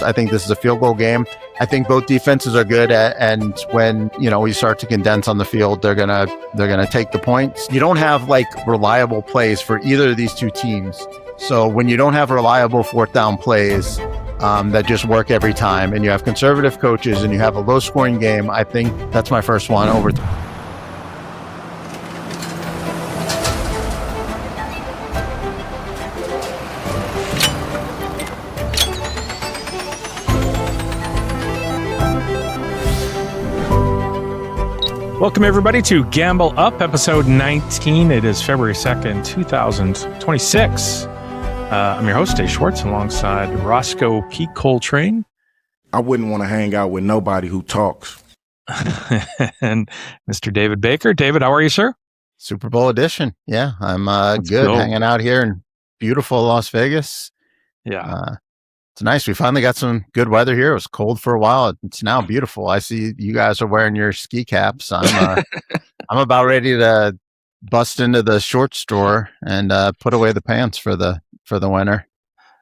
I think this is a field goal game. I think both defenses are good and when, we start to condense on the field, they're going to take the points. You don't have like reliable plays for either of these two teams. So when you don't have reliable fourth down plays that just work every time, and you have conservative coaches and you have a low scoring game, I think that's my first one over. Welcome, everybody, to Gamble Up, episode 19. It is February 2nd, 2026. I'm your host, Dave Schwartz, alongside Roscoe P. Coltrane. I wouldn't want to hang out with nobody who talks. And Mr. David Baker. David, how are you, sir? Super Bowl edition. Yeah, I'm good. Hanging out here in beautiful Las Vegas. Yeah. It's nice. We finally got some good weather here. It was cold for a while. It's now beautiful. I see you guys are wearing your ski caps. I'm about ready to bust into the short store and put away the pants for the winter.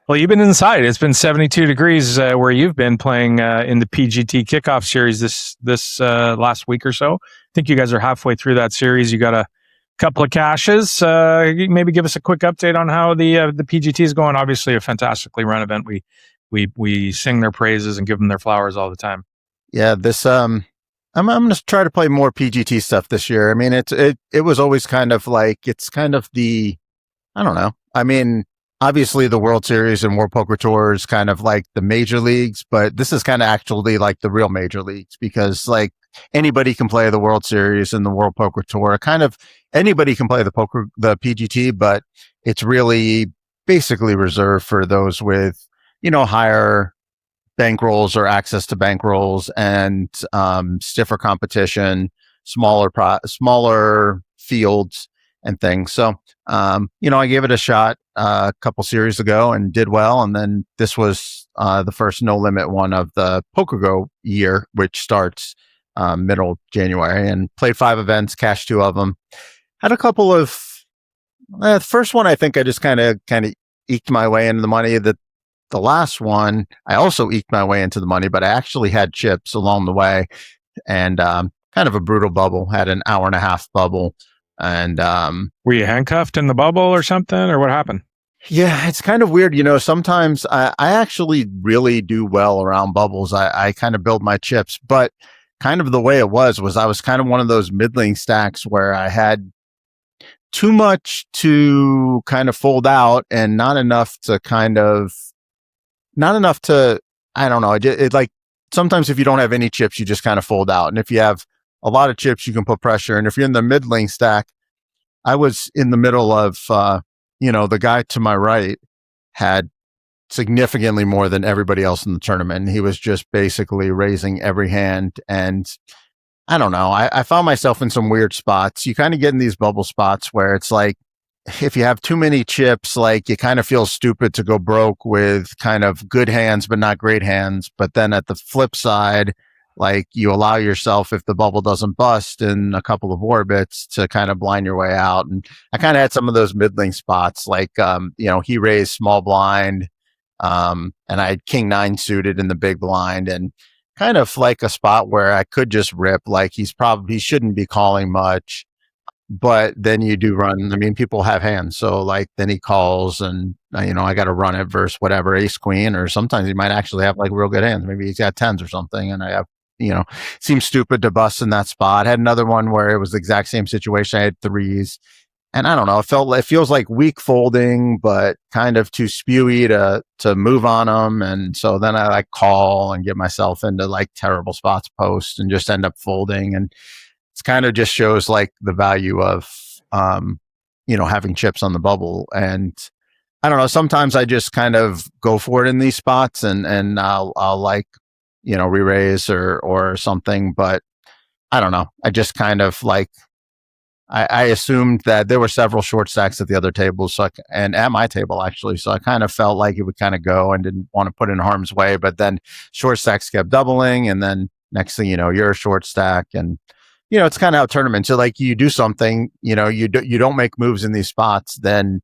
Well, you've been inside. It's been 72 degrees where you've been playing in the PGT kickoff series this last week or so. I think you guys are halfway through that series. You got a couple of cashes. Maybe give us a quick update on how the PGT is going. Obviously, a fantastically run event. We sing their praises and give them their flowers all the time. Yeah, this I'm going to try to play more PGT stuff this year. I mean, it was always kind of like, it's kind of the, I don't know. I mean, obviously the World Series and World Poker Tour is kind of like the major leagues, but this is kind of actually like the real major leagues, because like anybody can play the World Series and the World Poker Tour. Kind of anybody can play the PGT, but it's really basically reserved for those with, higher bankrolls or access to bankrolls and stiffer competition, smaller fields and things. So, I gave it a shot a couple series ago and did well. And then this was the first no limit one of the PokerGO year, which starts middle January, and played 5 events, cashed 2 of them. Had a couple of, the first one, I think I just kind of eked my way into the money. The last one, I also eked my way into the money, but I actually had chips along the way, and kind of a brutal bubble. Had an hour and a half bubble, and were you handcuffed in the bubble or something, or what happened? Yeah, it's kind of weird. Sometimes I actually really do well around bubbles. I kind of build my chips, but kind of the way it was I was kind of one of those middling stacks where I had too much to kind of fold out and not enough to, I don't know. It like, sometimes if you don't have any chips, you just kind of fold out. And if you have a lot of chips, you can put pressure. And if you're in the middling stack, I was in the middle of, the guy to my right had significantly more than everybody else in the tournament. And he was just basically raising every hand. And I don't know. I found myself in some weird spots. You kind of get in these bubble spots where it's like, if you have too many chips, like you kind of feel stupid to go broke with kind of good hands, but not great hands. But then at the flip side, like you allow yourself, if the bubble doesn't bust in a couple of orbits, to kind of blind your way out. And I kind of had some of those middling spots, like, he raised small blind, and I had king 9 suited in the big blind, and kind of like a spot where I could just rip, like he shouldn't be calling much. But then you do run. I mean, people have hands. So like then he calls and, I got to run it versus whatever, ace queen, or sometimes he might actually have like real good hands. Maybe he's got 10s or something. And I have, seems stupid to bust in that spot. Had another one where it was the exact same situation. I had 3s. And I don't know, it feels like weak folding, but kind of too spewy to move on them. And so then I like call and get myself into like terrible spots post and just end up folding. And it's kind of just shows like the value of, having chips on the bubble. And I don't know, sometimes I just kind of go for it in these spots and I'll like, re-raise or something. But I don't know. I just kind of like, I assumed that there were several short stacks at the other tables, and at my table actually. So I kind of felt like it would kind of go and didn't want to put it in harm's way. But then short stacks kept doubling, and then next thing you know, you're a short stack, and it's kind of how tournaments. So like you do something, you don't make moves in these spots, then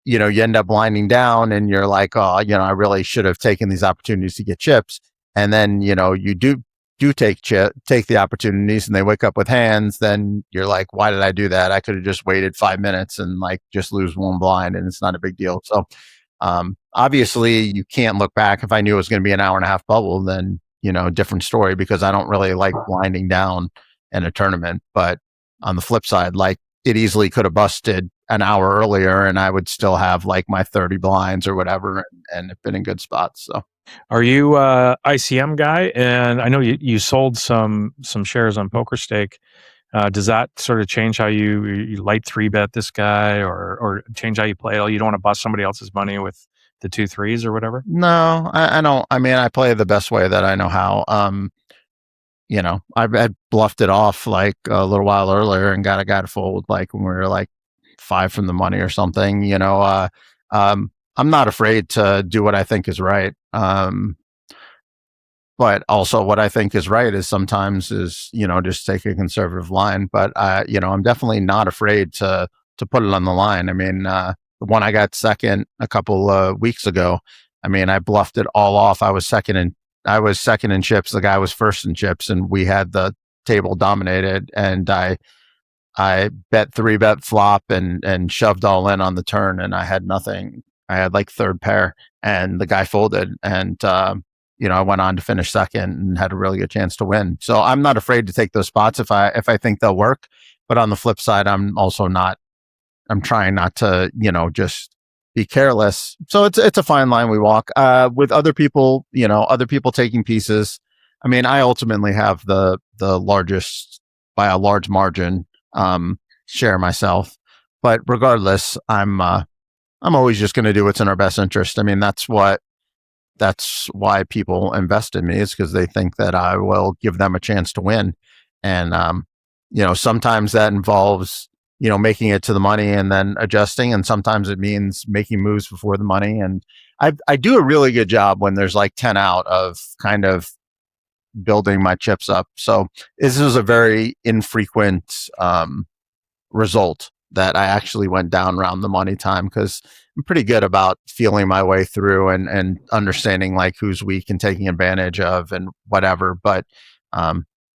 you end up blinding down and you're like, oh, I really should have taken these opportunities to get chips. And then, you do take the opportunities and they wake up with hands. Then you're like, why did I do that? I could have just waited 5 minutes and like just lose one blind and it's not a big deal. So, obviously you can't look back. If I knew it was going to be an hour and a half bubble, then, different story, because I don't really like blinding down in a tournament. But on the flip side, like it easily could have busted an hour earlier and I would still have like my 30 blinds or whatever and have been in good spots. So, are you ICM guy? And I know you sold some shares on PokerStake. Does that sort of change how you light 3-bet this guy or change how you play? You don't want to bust somebody else's money with the 2 3s or whatever? No, I don't. I mean, I play the best way that I know how. I had bluffed it off like a little while earlier and got a guy to fold like when we were like 5 from the money or something. I'm not afraid to do what I think is right. But also what I think is right is sometimes just take a conservative line. But I'm definitely not afraid to put it on the line. I mean, the one I got second a couple of weeks ago, I mean, I bluffed it all off. I was second in chips. The guy was first in chips, and we had the table dominated. And I bet 3-bet flop and shoved all in on the turn, and I had nothing. I had like third pair, and the guy folded, and I went on to finish second and had a really good chance to win. So I'm not afraid to take those spots if I think they'll work. But on the flip side, I'm trying not to, just be careless. So it's a fine line we walk. With other people, other people taking pieces. I mean, I ultimately have the largest by a large margin share myself. But regardless, I'm always just going to do what's in our best interest. I mean, that's why people invest in me, is because they think that I will give them a chance to win. And, sometimes that involves, making it to the money and then adjusting. And sometimes it means making moves before the money. And I do a really good job when there's like 10 out of kind of building my chips up. So this is a very infrequent result that I actually went down around the money time, because I'm pretty good about feeling my way through and understanding like who's weak and taking advantage of and whatever. But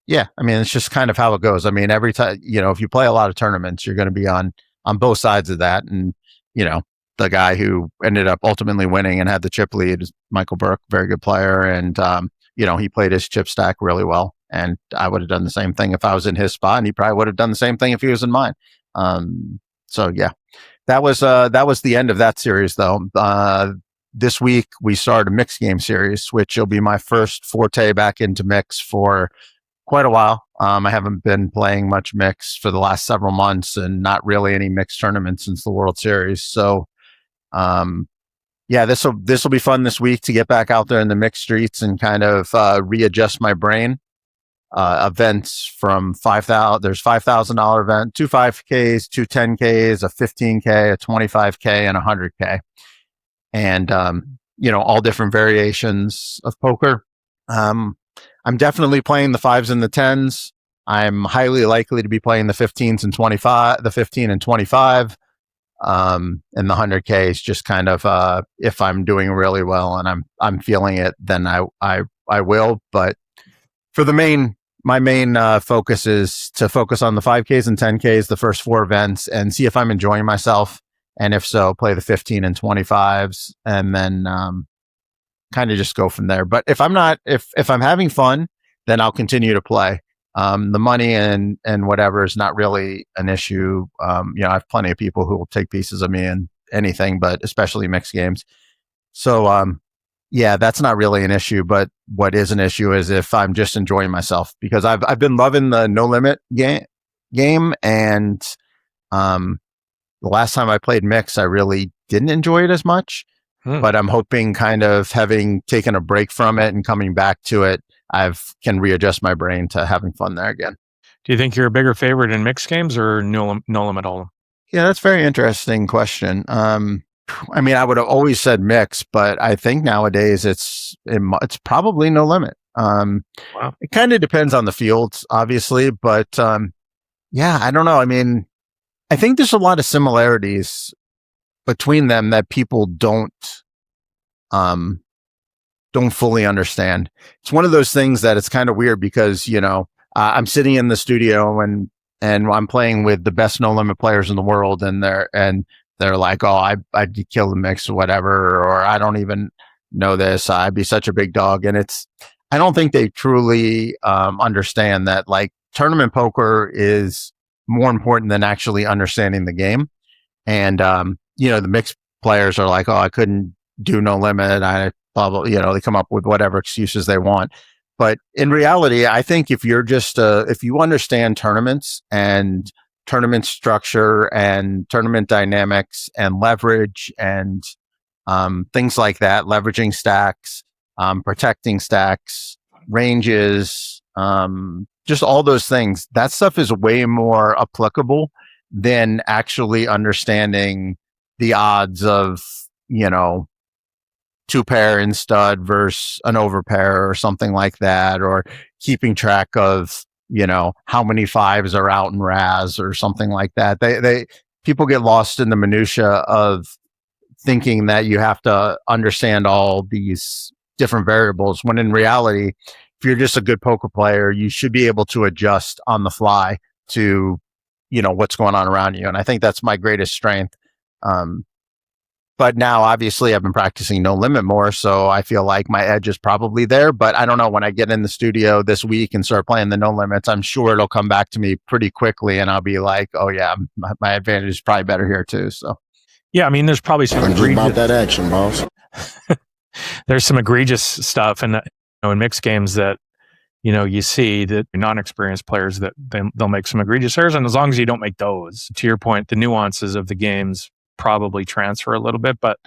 yeah, I mean, it's just kind of how it goes. I mean, every time, if you play a lot of tournaments, you're going to be on both sides of that. And, the guy who ended up ultimately winning and had the chip lead is Michael Burke, very good player. And, he played his chip stack really well. And I would have done the same thing if I was in his spot, and he probably would have done the same thing if he was in mine. So yeah, that was the end of that series though. This week we started a mixed game series, which will be my first forte back into mix for quite a while. I haven't been playing much mix for the last several months, and not really any mixed tournaments since the World Series. So, yeah, this will be fun this week to get back out there in the mixed streets and kind of readjust my brain. Events from there's $5,000 event, 2 5Ks, 2 10Ks, a 15K, a 25K, and a 100K. And, all different variations of poker. I'm definitely playing the 5s and the 10s. I'm highly likely to be playing the 15s and 25, the 15 and 25. And the 100K is just kind of, if I'm doing really well and I'm feeling it, then I will. But for my main focus is to focus on the 5Ks and 10Ks, the first 4 events, and see if I'm enjoying myself. And if so, play the 15 and 25s, and then kind of just go from there. But if I'm not, if I'm having fun, then I'll continue to play. The money and whatever is not really an issue. I have plenty of people who will take pieces of me in anything, but especially mixed games. So, yeah, that's not really an issue. But what is an issue is if I'm just enjoying myself, because I've been loving the no limit game, and the last time I played mix, I really didn't enjoy it as much. But I'm hoping, kind of having taken a break from it and coming back to it, I can readjust my brain to having fun there again. Do you think you're a bigger favorite in mixed games or no limit hold'em? Yeah, that's a very interesting question. I mean, I would have always said mix, but I think nowadays it's probably no limit. Wow. It kind of depends on the fields, obviously, but yeah, I don't know. I mean, I think there's a lot of similarities between them that people don't fully understand. It's one of those things that it's kind of weird because, I'm sitting in the studio and I'm playing with the best no limit players in the world, and they're like, oh, I'd kill the mix or whatever, or I don't even know this. I'd be such a big dog. And I don't think they truly understand that like tournament poker is more important than actually understanding the game. And, the mixed players are like, oh, I couldn't do no limit. I blah, blah, they come up with whatever excuses they want. But in reality, I think if you're just, if you understand tournaments and tournament structure and tournament dynamics and leverage and things like that, leveraging stacks, protecting stacks, ranges, just all those things, that stuff is way more applicable than actually understanding the odds of, 2-pair in stud versus an overpair or something like that, or keeping track of, how many fives are out in Raz or something like that. People get lost in the minutia of thinking that you have to understand all these different variables, when in reality, if you're just a good poker player, you should be able to adjust on the fly to, what's going on around you. And I think that's my greatest strength. But now, obviously, I've been practicing no limit more, so I feel like my edge is probably there. But I don't know, when I get in the studio this week and start playing the no limits, I'm sure it'll come back to me pretty quickly, and I'll be like, oh yeah, my advantage is probably better here too. So yeah, I mean, there's probably some about that action, boss. There's some egregious stuff in mixed games that you see that non-experienced players that they'll make some egregious errors, and as long as you don't make those, to your point, the nuances of the games probably transfer a little bit, but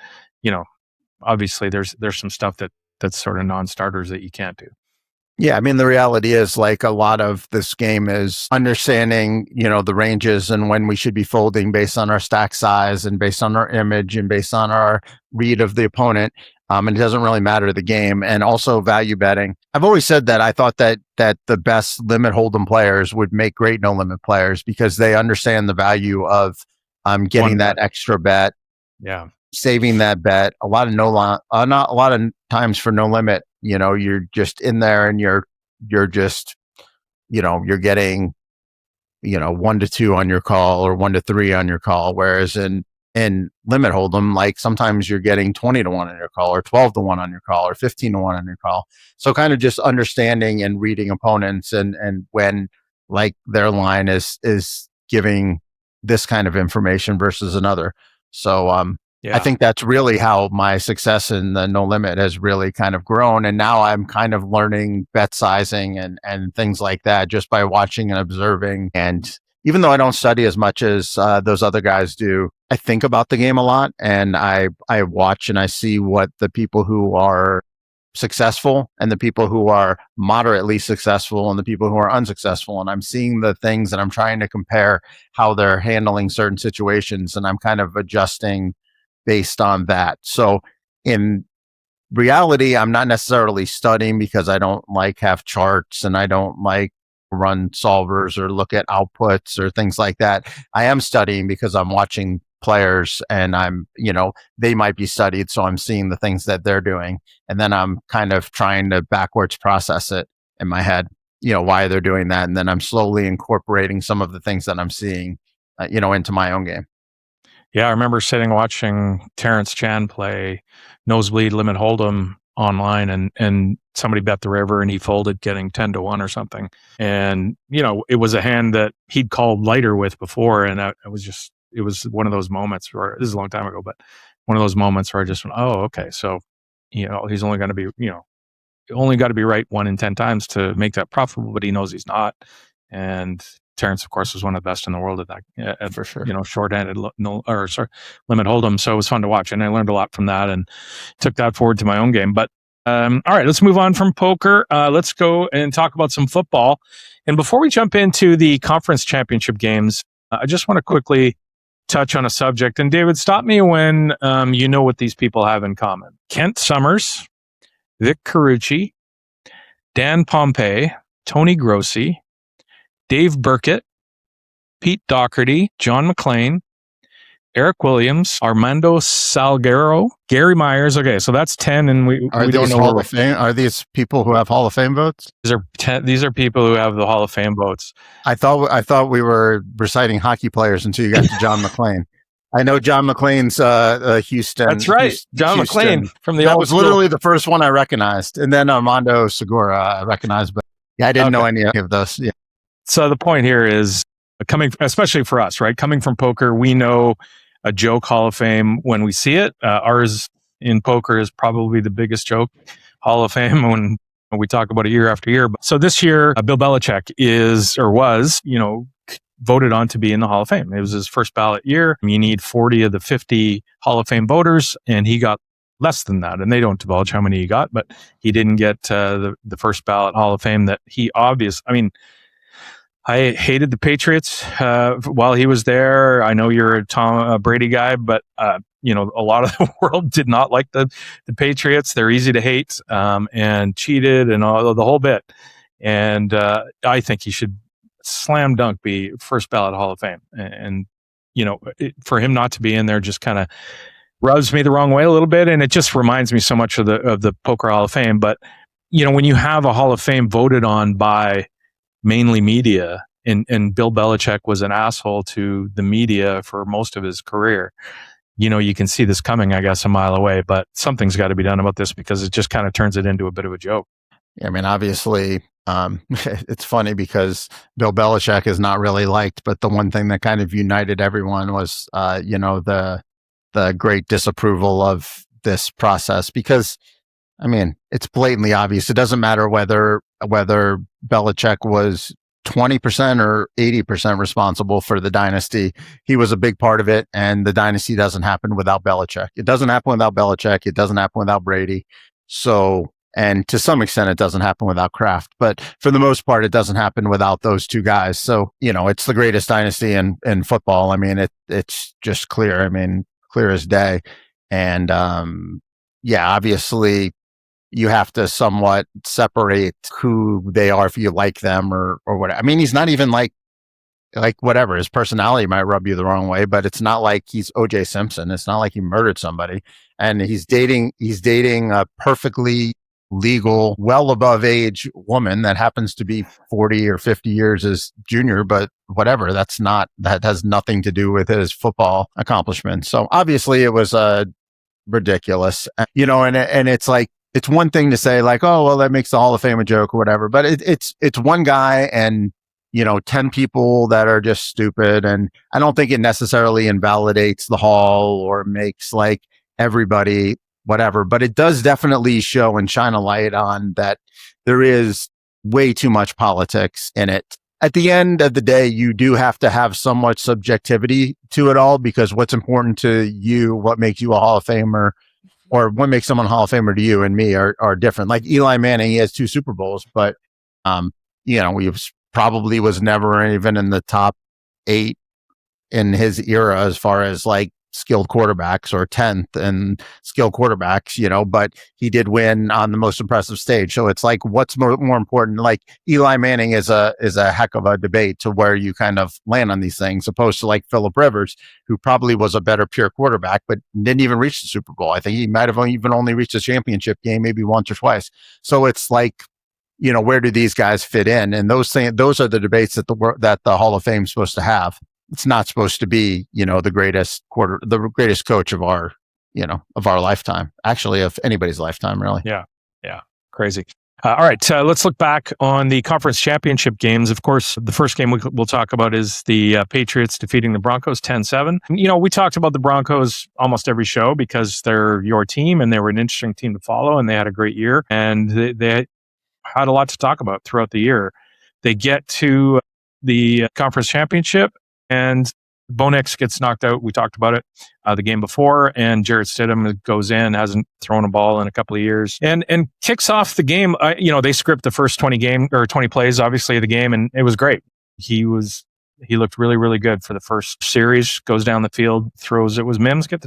obviously there's some stuff that's sort of non-starters that you can't do. Yeah, I mean, the reality is like a lot of this game is understanding, the ranges and when we should be folding based on our stack size and based on our image and based on our read of the opponent. And it doesn't really matter the game, and also value betting. I've always said that I thought that the best limit hold'em players would make great no limit players because they understand the value of getting that extra bet, saving that bet. A lot of not a lot of times for no limit, you're just in there and you're just, you're getting, 1-2 on your call or 1-3 on your call. Whereas in limit hold'em, like sometimes you're getting 20-1 on your call or 12-1 on your call or 15-1 on your call. So kind of just understanding and reading opponents and when like their line is giving this kind of information versus another. So I think that's really how my success in the no limit has really kind of grown. And now I'm kind of learning bet sizing and things like that just by watching and observing. And even though I don't study as much as those other guys do, I think about the game a lot, and I watch and I see what the people who are successful and the people who are moderately successful and the people who are unsuccessful. And I'm seeing the things and I'm trying to compare how they're handling certain situations, and I'm kind of adjusting based on that. So in reality, I'm not necessarily studying because I don't like have charts and I don't like run solvers or look at outputs or things like that. I am studying because I'm watching players and I'm, they might be studied. So I'm seeing the things that they're doing. And then I'm kind of trying to backwards process it in my head, why they're doing that. And then I'm slowly incorporating some of the things that I'm seeing, into my own game. Yeah, I remember watching Terrence Chan play Nosebleed Limit Hold'em online, and somebody bet the river and he folded, getting 10-1 or something. And it was a hand that he'd called lighter with before, and it was one of those moments where, this is a long time ago, but one of those moments where I just went, oh, okay, so he's only going to be only got to be right 1 in 10 times to make that profitable, but he knows he's not. And Terrence, of course, was one of the best in the world at that, for sure. Short-handed limit hold'em. So it was fun to watch, and I learned a lot from that, and took that forward to my own game. But all right, let's move on from poker. Let's go and talk about some football. And before we jump into the conference championship games, I just want to quickly touch on a subject. And David, stop me when you know what these people have in common. Kent Summers, Vic Carucci, Dan Pompey, Tony Grossi, Dave Burkett, Pete Doherty, John McClain, Eric Williams, Armando Salguero, Gary Myers. Okay, so that's 10, and we don't know Hall of Fame. Are these people who have Hall of Fame votes? These are 10, these are people who have the Hall of Fame votes. I thought we were reciting hockey players until you got to John McClain. I know John McClain's Houston. That's right, John McClain from the That old was school. literally the first one I recognized, and then Armando Segura I recognized, but yeah, I didn't know any of those. Yeah. So the point here is especially for us, right? Coming from poker, we know a joke Hall of Fame when we see it. Ours in poker is probably the biggest joke Hall of Fame when we talk about it year after year. So this year, Bill Belichick was, voted on to be in the Hall of Fame. It was his first ballot year. You need 40 of the 50 Hall of Fame voters, and he got less than that. And they don't divulge how many he got, but he didn't get the first ballot Hall of Fame that he I hated the Patriots while he was there. I know you're a Tom Brady guy, but a lot of the world did not like the Patriots. They're easy to hate and cheated and all the whole bit. And I think he should slam dunk be first ballot Hall of Fame. And for him not to be in there just kind of rubs me the wrong way a little bit, and it just reminds me so much of the Poker Hall of Fame. But when you have a Hall of Fame voted on by mainly media, and Bill Belichick was an asshole to the media for most of his career. You can see this coming, I guess, a mile away, but something's got to be done about this because it just kind of turns it into a bit of a joke. Yeah, I mean, obviously, it's funny because Bill Belichick is not really liked, but the one thing that kind of united everyone was, the great disapproval of this process because, I mean, it's blatantly obvious. It doesn't matter whether Belichick was 20% or 80% responsible for the dynasty. He was a big part of it, and the dynasty doesn't happen without Belichick. It doesn't happen without Belichick. It doesn't happen without Brady. So, and to some extent, it doesn't happen without Kraft. But for the most part, it doesn't happen without those two guys. So, it's the greatest dynasty in football. I mean, it's just clear. I mean, clear as day. And obviously, you have to somewhat separate who they are if you like them or whatever. I mean, he's not even like whatever. His personality might rub you the wrong way, but it's not like he's O.J. Simpson. It's not like he murdered somebody. And he's dating a perfectly legal, well above age woman that happens to be 40 or 50 years his junior, but whatever. That has nothing to do with his football accomplishments. So obviously it was ridiculous, and it's like, it's one thing to say like, oh, well, that makes the Hall of Fame a joke or whatever, but it's one guy and, 10 people that are just stupid. And I don't think it necessarily invalidates the Hall or makes like everybody whatever, but it does definitely show and shine a light on that there is way too much politics in it. At the end of the day, you do have to have somewhat subjectivity to it all, because what's important to you, what makes you a Hall of Famer, or what makes someone a Hall of Famer to you and me are different. Like Eli Manning, he has 2 Super Bowls, but, he probably was never even in the top 8 in his era as far as like skilled quarterbacks, or 10th in skilled quarterbacks, but he did win on the most impressive stage. So it's like, what's more important? Like Eli Manning is a heck of a debate to where you kind of land on these things, opposed to like Phillip Rivers, who probably was a better pure quarterback, but didn't even reach the Super Bowl. I think he might have even only reached a championship game, maybe once or twice. So it's like, where do these guys fit in? And those are the debates that the Hall of Fame is supposed to have. It's not supposed to be, the greatest coach of our lifetime, actually, of anybody's lifetime, really. Yeah. Crazy. All right. Let's look back on the conference championship games. Of course, the first game we'll talk about is the Patriots defeating the Broncos 10-7. We talked about the Broncos almost every show because they're your team and they were an interesting team to follow, and they had a great year, and they had a lot to talk about throughout the year. They get to the conference championship, and Bo Nix gets knocked out. We talked about it the game before, and Jarrett Stidham goes in, hasn't thrown a ball in a couple of years, and kicks off the game. They script the first 20 plays, obviously, of the game, and it was great. He looked really, really good for the first series. Goes down the field, throws. It was Mims got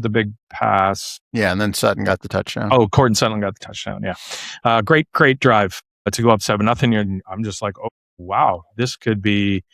the big pass. Yeah, and then Sutton got the touchdown. Oh, Cortland Sutton got the touchdown. Yeah, great drive to go up 7-0. I'm just like, oh wow, this could be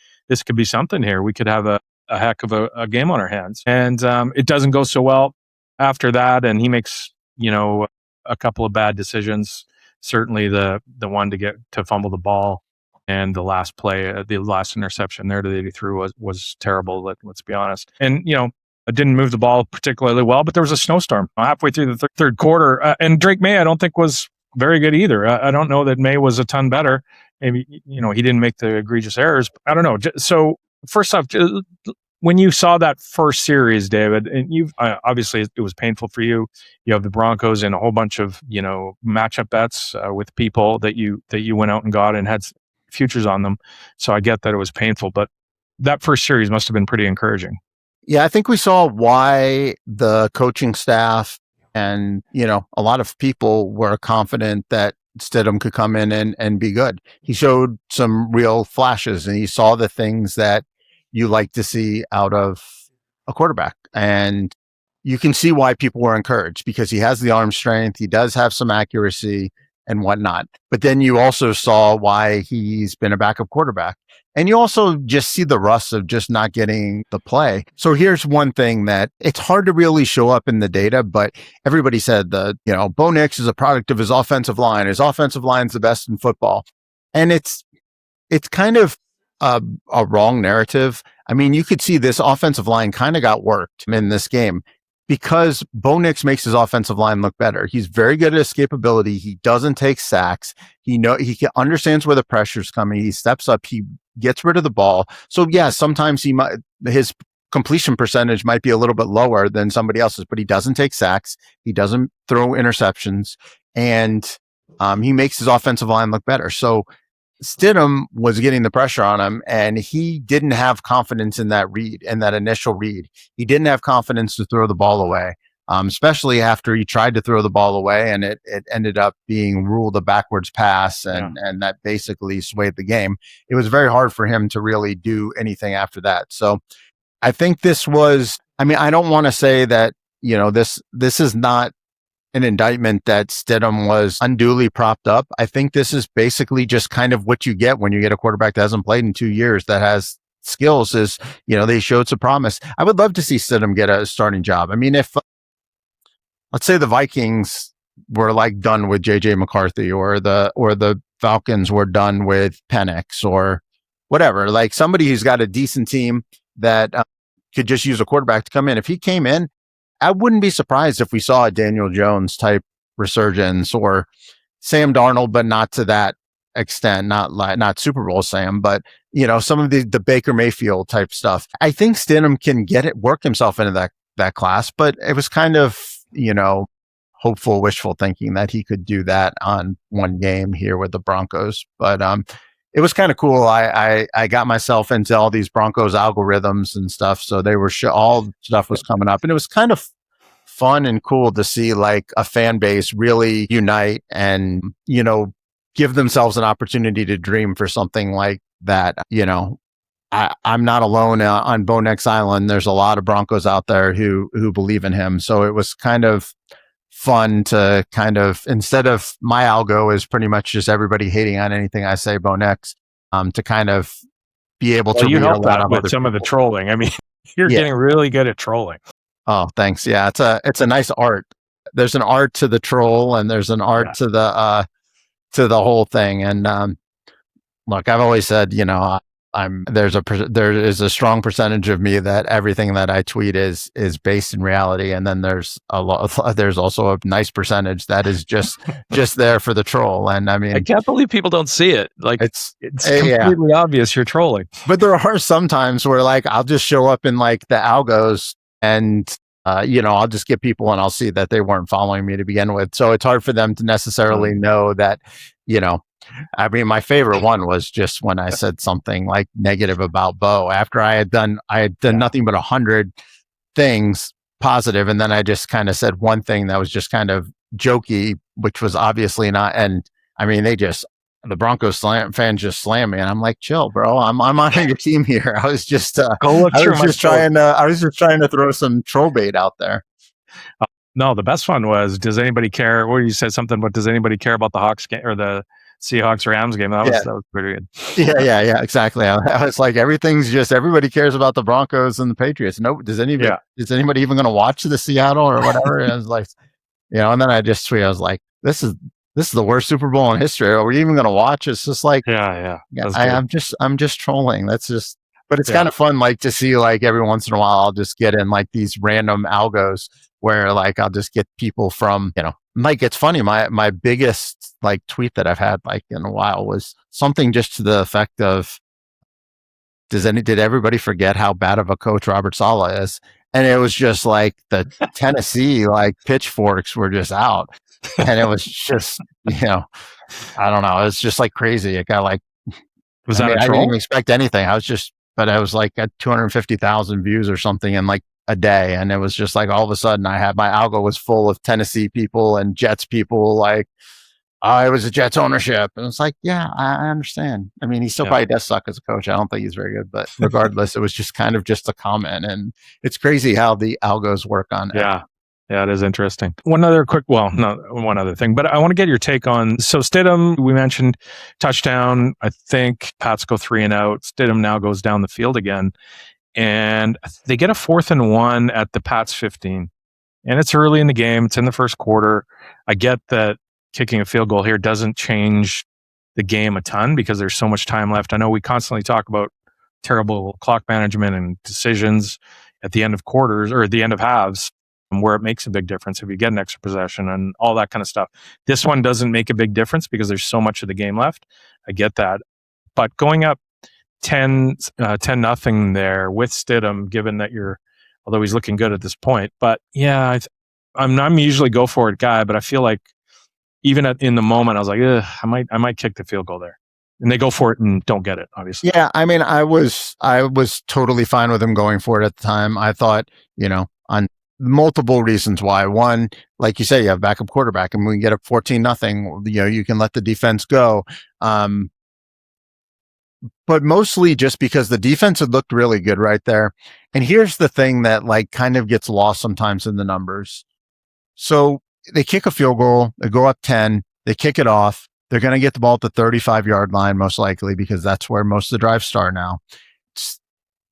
something here. We could have a a heck of a game on our hands. And it doesn't go so well after that. And he makes, a couple of bad decisions. Certainly the one to fumble the ball, and the last play, the last interception there that he threw was terrible. Let's be honest. And, it didn't move the ball particularly well, but there was a snowstorm halfway through the third quarter. And Drake May, I don't think was very good either. I don't know that May was a ton better. Maybe, he didn't make the egregious errors. I don't know. So first off, when you saw that first series, David, and you've obviously it was painful for you. You have the Broncos and a whole bunch of matchup bets with people that you went out and got and had futures on them. So I get that it was painful, but that first series must have been pretty encouraging. Yeah, I think we saw why the coaching staff and a lot of people were confident that Stidham could come in and be good. He showed some real flashes, and he saw the things that you like to see out of a quarterback. And you can see why people were encouraged, because he has the arm strength, he does have some accuracy and whatnot. But then you also saw why he's been a backup quarterback. And you also just see the rust of just not getting the play. So here's one thing that it's hard to really show up in the data, but everybody said Bo Nix is a product of his offensive line. His offensive line's the best in football. And it's kind of a wrong narrative. I mean, you could see this offensive line kind of got worked in this game because Bo Nix makes his offensive line look better. He's very good at escapability. He doesn't take sacks. He understands where the pressure's coming. He steps up. He gets rid of the ball. So yeah, sometimes his completion percentage might be a little bit lower than somebody else's, but he doesn't take sacks. He doesn't throw interceptions, and he makes his offensive line look better. So Stidham was getting the pressure on him, and he didn't have confidence in that read, in that initial read. He didn't have confidence to throw the ball away, especially after he tried to throw the ball away, and it ended up being ruled a backwards pass, and that basically swayed the game. It was very hard for him to really do anything after that. So I think this was, I don't want to say that, this is not an indictment that Stidham was unduly propped up. I think this is basically just kind of what you get when you get a quarterback that hasn't played in 2 years that has skills. Is they showed some promise. I would love to see Stidham get a starting job. If let's say the Vikings were like done with JJ McCarthy, or the Falcons were done with Penix, or whatever, like somebody who's got a decent team that could just use a quarterback to come in. If he came in, I wouldn't be surprised if we saw a Daniel Jones type resurgence, or Sam Darnold, but not to that extent, not Super Bowl Sam, but some of the Baker Mayfield type stuff. I think Stidham can work himself into that class, but it was kind of, hopeful, wishful thinking that he could do that on one game here with the Broncos. But it was kind of cool. I got myself into all these Broncos algorithms and stuff. So they were all stuff was coming up, and it was kind of fun and cool to see like a fan base really unite and, give themselves an opportunity to dream for something like that. I'm not alone on Bo Nix Island. There's a lot of Broncos out there who believe in him. So it was kind of fun to instead of my algo is pretty much just everybody hating on anything I say Bo Nix, to kind of be able to you read helped a lot that of with other some people. of the trolling. You're getting really good at trolling. Oh, thanks. Yeah, it's a nice art. There's an art to the troll, and there's an art to the whole thing. And look, I've always said, there is a strong percentage of me that everything that I tweet is based in reality, and then there's also a nice percentage that is just there for the troll. And I can't believe people don't see it. Like it's completely obvious you're trolling. But there are some times where like I'll just show up in like the algos, and I'll just get people and I'll see that they weren't following me to begin with. So it's hard for them to necessarily know that, my favorite one was just when I said something like negative about Bo after I had done nothing but 100 things positive. And then I just kind of said one thing that was just kind of jokey, which was obviously not. And the Broncos fans just slammed me, and I'm like, chill, bro. I'm on your team here. I was just trying to throw some troll bait out there. No, the best one was, does anybody care? Or you said something, but does anybody care about the Hawks game or the Seahawks Rams game. That was pretty good. Yeah, exactly. I was like, everybody cares about the Broncos and the Patriots. No, is anybody even going to watch the Seattle or whatever? And I was like, and then I just tweeted, I was like, this is the worst Super Bowl in history. Are we even going to watch? It's just like, I'm just trolling. That's just, but it's kind of fun, like to see like every once in a while, I'll just get in like these random algos where like I'll just get people from, like it's funny. My biggest like tweet that I've had like in a while was something just to the effect of, did everybody forget how bad of a coach Robert Saleh is? And it was just like the Tennessee like pitchforks were just out, and it was just I don't know. It's just like crazy. It got like a troll? I didn't even expect anything. But I was like at 250,000 views or something in like a day, and it was just like all of a sudden my algo was full of Tennessee people and Jets people like. It was a Jets ownership. And it's like, yeah, I understand. I mean, he still probably does suck as a coach. I don't think he's very good, but regardless, it was just kind of just a comment. And it's crazy how the algos work on it. Yeah, it is interesting. One other thing, but I want to get your take on, so Stidham, we mentioned touchdown. I think Pats go 3 and out. Stidham now goes down the field again. And they get a 4th and 1 at the Pats 15. And it's early in the game. It's in the first quarter. I get that kicking a field goal here doesn't change the game a ton because there's so much time left. I know we constantly talk about terrible clock management and decisions at the end of quarters or at the end of halves where it makes a big difference if you get an extra possession and all that kind of stuff. This one doesn't make a big difference because there's so much of the game left. I get that. But going up 10-0 there with Stidham, given that although he's looking good at this point, but yeah, I'm usually go for it guy, but I feel like even in the moment, I was like, I might kick the field goal there. And they go for it and don't get it, obviously. Yeah, I mean, I was totally fine with him going for it at the time. I thought, on multiple reasons why. One, like you say, you have backup quarterback, and we can get up 14-0. You can let the defense go. But mostly just because the defense had looked really good right there. And here's the thing that like kind of gets lost sometimes in the numbers. So they kick a field goal, they go up 10, they kick it off. They're going to get the ball at the 35-yard line, most likely, because that's where most of the drives start now.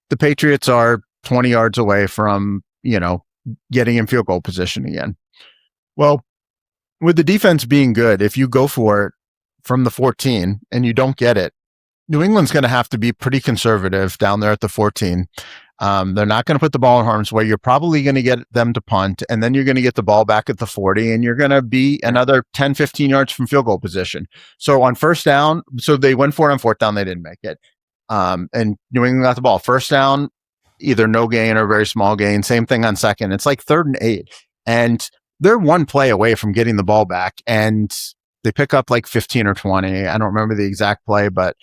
The Patriots are 20 yards away from, getting in field goal position again. Well, with the defense being good, if you go for it from the 14 and you don't get it, New England's going to have to be pretty conservative down there at the 14. They're not going to put the ball in harm's way. You're probably going to get them to punt, and then you're going to get the ball back at the 40, and you're going to be another 10, 15 yards from field goal position. So on first down, so they went for it on 4th down, they didn't make it. And New England got the ball. First down, either no gain or very small gain. Same thing on 2nd. It's like 3rd and 8. And they're one play away from getting the ball back, and they pick up like 15 or 20. I don't remember the exact play, but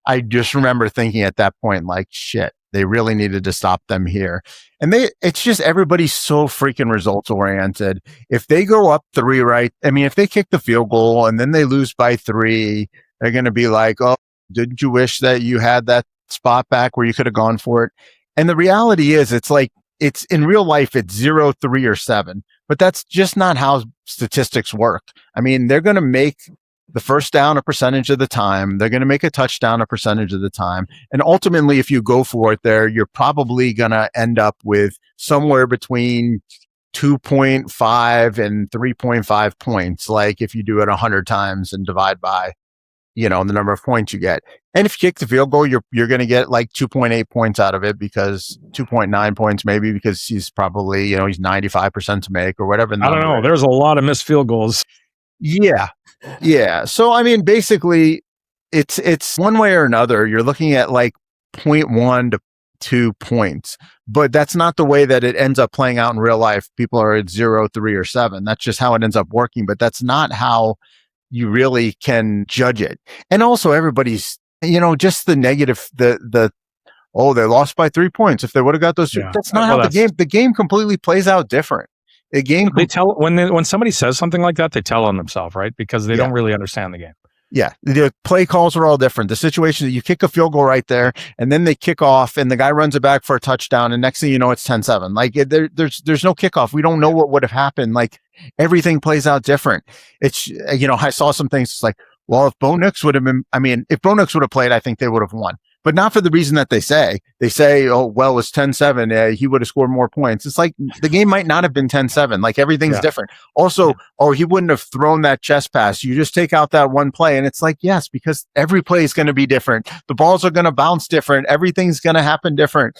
I just remember thinking at that point, like, shit, they really needed to stop them here. And it's just everybody's so freaking results oriented. If they go up 3, right? I mean, if they kick the field goal and then they lose by 3, they're going to be like, oh, didn't you wish that you had that spot back where you could have gone for it? And the reality is, it's like, it's in real life, it's 0, 3, or 7, but that's just not how statistics work. I mean, they're going to make the first down a percentage of the time. They're going to make a touchdown a percentage of the time. And ultimately, if you go for it there, you're probably going to end up with somewhere between 2.5 and 3.5 points. Like if you do it 100 times and divide by, the number of points you get. And if you kick the field goal, you're going to get like 2.8 points out of it, because 2.9 points, maybe because he's probably, he's 95% to make or whatever. I don't know. There's a lot of missed field goals. Yeah. Yeah. So, I mean, basically it's one way or another. You're looking at like 0.1 to 2 points, but that's not the way that it ends up playing out in real life. People are at 0, 3, or 7. That's just how it ends up working, but that's not how you really can judge it. And also everybody's, just the negative, they lost by 3 points. If they would have got those 2, that's not how the game completely plays out different. They tell when somebody says something like that, they tell on themselves, right? Because they don't really understand the game. Yeah, the play calls are all different. The situation that you kick a field goal right there, and then they kick off, and the guy runs it back for a touchdown, and next thing you know, it's 10-7. Like there's no kickoff. We don't know what would have happened. Like everything plays out different. It's I saw some things. It's like, Well, if Bo Nix would have been, I mean, if Bo Nix would have played, I think they would have won. But not for the reason that they say. They say, oh, well, it's 10-7. He would have scored more points. It's like the game might not have been 10-7. Like everything's different. Also, he wouldn't have thrown that chest pass. You just take out that one play. And it's like, yes, because every play is going to be different. The balls are going to bounce different. Everything's going to happen different.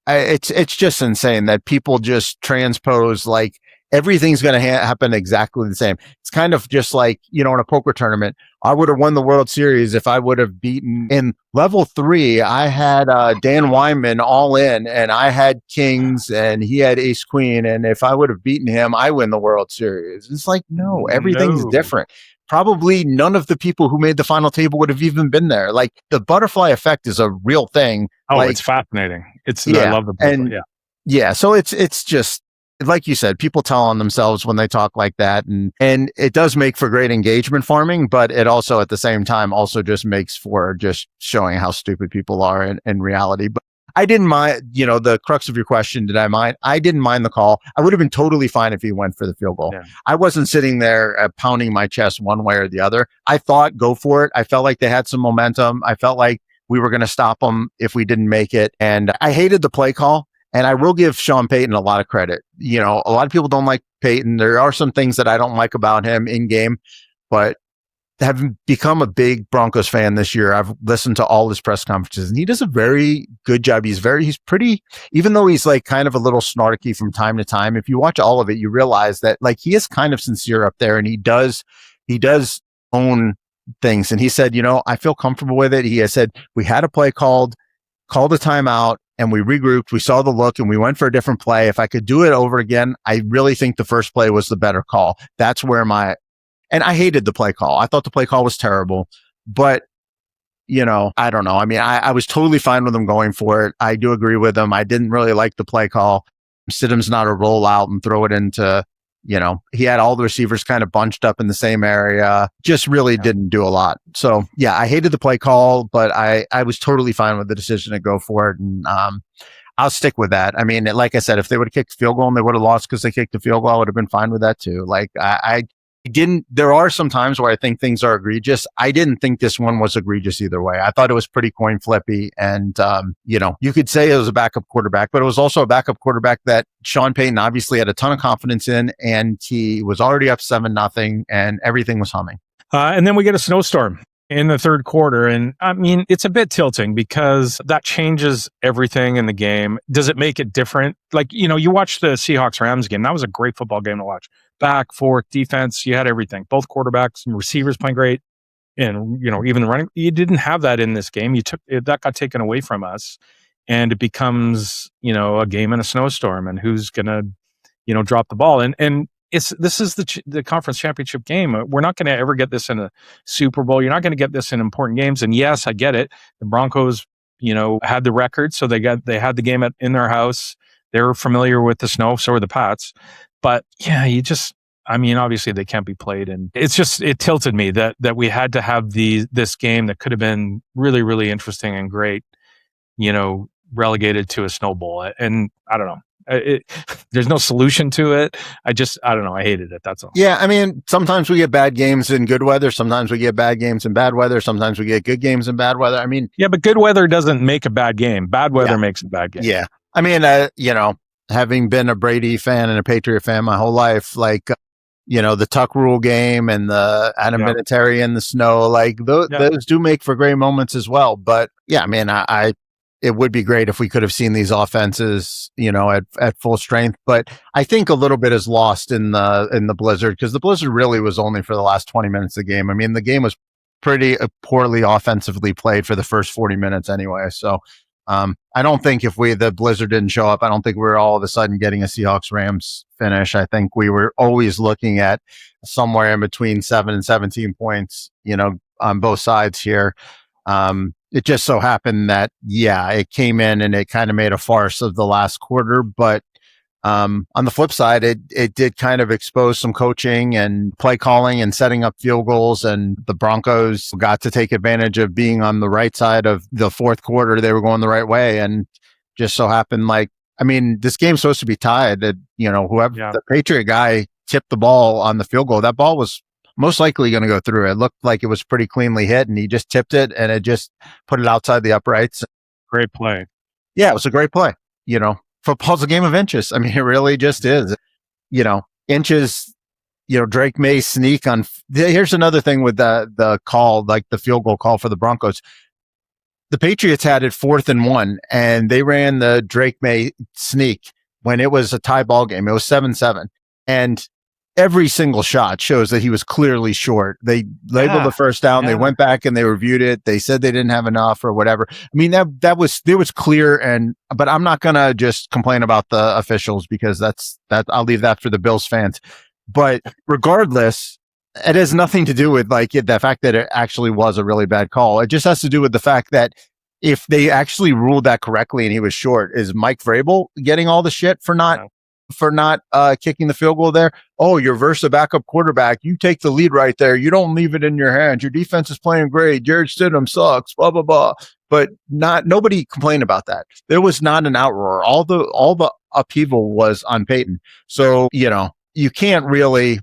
It's just insane that people just transpose like everything's going to happen exactly the same. It's kind of just like, in a poker tournament, I would have won the World Series if I would have beaten in level 3. I had Dan Wyman all in, and I had kings, and he had ace queen. And if I would have beaten him, I win the World Series. It's like, no, everything's different. Probably none of the people who made the final table would have even been there. Like the butterfly effect is a real thing. Oh, like, it's fascinating. I love the butterfly. So it's just, like you said, people tell on themselves when they talk like that, and it does make for great engagement farming, but it also at the same time also just makes for just showing how stupid people are in reality. But I didn't mind, the crux of your question, did I mind? I didn't mind the call. I would have been totally fine if he went for the field goal. Yeah. I wasn't sitting there pounding my chest one way or the other. I thought, go for it. I felt like they had some momentum. I felt like we were going to stop them if we didn't make it. And I hated the play call. And I will give Sean Payton a lot of credit. A lot of people don't like Payton. There are some things that I don't like about him in game, but having become a big Broncos fan this year, I've listened to all his press conferences, and he does a very good job. He's pretty, even though he's like kind of a little snarky from time to time, if you watch all of it, you realize that like he is kind of sincere up there, and he does own things. And he said, I feel comfortable with it. He has said, we had a play called a timeout, and we regrouped, we saw the look, and we went for a different play. If I could do it over again, I really think the first play was the better call. That's where and I hated the play call. I thought the play call was terrible, but I don't know. I mean, I was totally fine with him going for it. I do agree with him. I didn't really like the play call. Stidham's not a rollout and throw it into, he had all the receivers kind of bunched up in the same area, just really didn't do a lot. So yeah, I hated the play call, but I was totally fine with the decision to go for it. And, I'll stick with that. I mean, like I said, if they would have kicked the field goal and they would have lost because they kicked the field goal, I would have been fine with that too. Like there are some times where I think things are egregious. I didn't think this one was egregious either way. I thought it was pretty coin flippy. And, you could say it was a backup quarterback, but it was also a backup quarterback that Sean Payton obviously had a ton of confidence in, and he was already up 7-0 and everything was humming. And then we get a snowstorm in the third quarter. And I mean, it's a bit tilting because that changes everything in the game. Does it make it different? Like, you watch the Seahawks-Rams game. That was a great football game to watch. Back, forth, defense, you had everything. Both quarterbacks and receivers playing great. And, even the running, you didn't have that in this game. That got taken away from us. And it becomes, a game in a snowstorm, and who's going to, drop the ball. And this is the conference championship game. We're not going to ever get this in a Super Bowl. You're not going to get this in important games. And yes, I get it. The Broncos, had the record, so they had the game in their house. They were familiar with the snow, so were the Pats. But yeah, obviously they can't be played. And it tilted me that we had to have this game that could have been really, really interesting and great, relegated to a snow bowl. And I don't know. There's no solution to it. I don't know. I hated it. That's all. Yeah. I mean, sometimes we get bad games in good weather. Sometimes we get bad games in bad weather. Sometimes we get good games in bad weather. I mean, yeah, but good weather doesn't make a bad game. Bad weather makes a bad game. Yeah. I mean, having been a Brady fan and a Patriot fan my whole life, like, the Tuck Rule game and the Adam Vinatieri in the snow, like those do make for great moments as well. But yeah, I mean, it would be great if we could have seen these offenses, at full strength. But I think a little bit is lost in the blizzard, because the blizzard really was only for the last 20 minutes of the game. I mean, the game was pretty poorly offensively played for the first 40 minutes anyway. So I don't think if the blizzard didn't show up, I don't think we were all of a sudden getting a Seahawks-Rams finish. I think we were always looking at somewhere in between 7 and 17 points, on both sides here. It just so happened that, it came in and it kind of made a farce of the last quarter. But on the flip side, it did kind of expose some coaching and play calling and setting up field goals. And the Broncos got to take advantage of being on the right side of the fourth quarter. They were going the right way. And just so happened, this game's supposed to be tied. That, whoever the Patriot guy tipped the ball on the field goal, that ball was most likely going to go through. It looked like it was pretty cleanly hit, and he just tipped it, and it just put it outside the uprights. Great play. Yeah, it was a great play. Football's a game of inches. I mean, it really just is. Inches. Drake May sneak on. Here's another thing with the call, like the field goal call for the Broncos. The Patriots had it 4th and 1, and they ran the Drake May sneak when it was a tie ball game. It was 7-7. And every single shot shows that he was clearly short. They labeled the first down. They went back and they reviewed it. They said they didn't have enough or whatever. I mean, that was clear. But I'm not going to just complain about the officials, because I'll leave that for the Bills fans. But regardless, it has nothing to do with the fact that it actually was a really bad call. It just has to do with the fact that if they actually ruled that correctly and he was short, is Mike Vrabel getting all the shit for not kicking the field goal there? Oh, you're versus a backup quarterback. You take the lead right there. You don't leave it in your hands. Your defense is playing great. Jared Stidham sucks. Blah blah blah. But nobody complained about that. There was not an outroar. All the upheaval was on Peyton. So you can't really.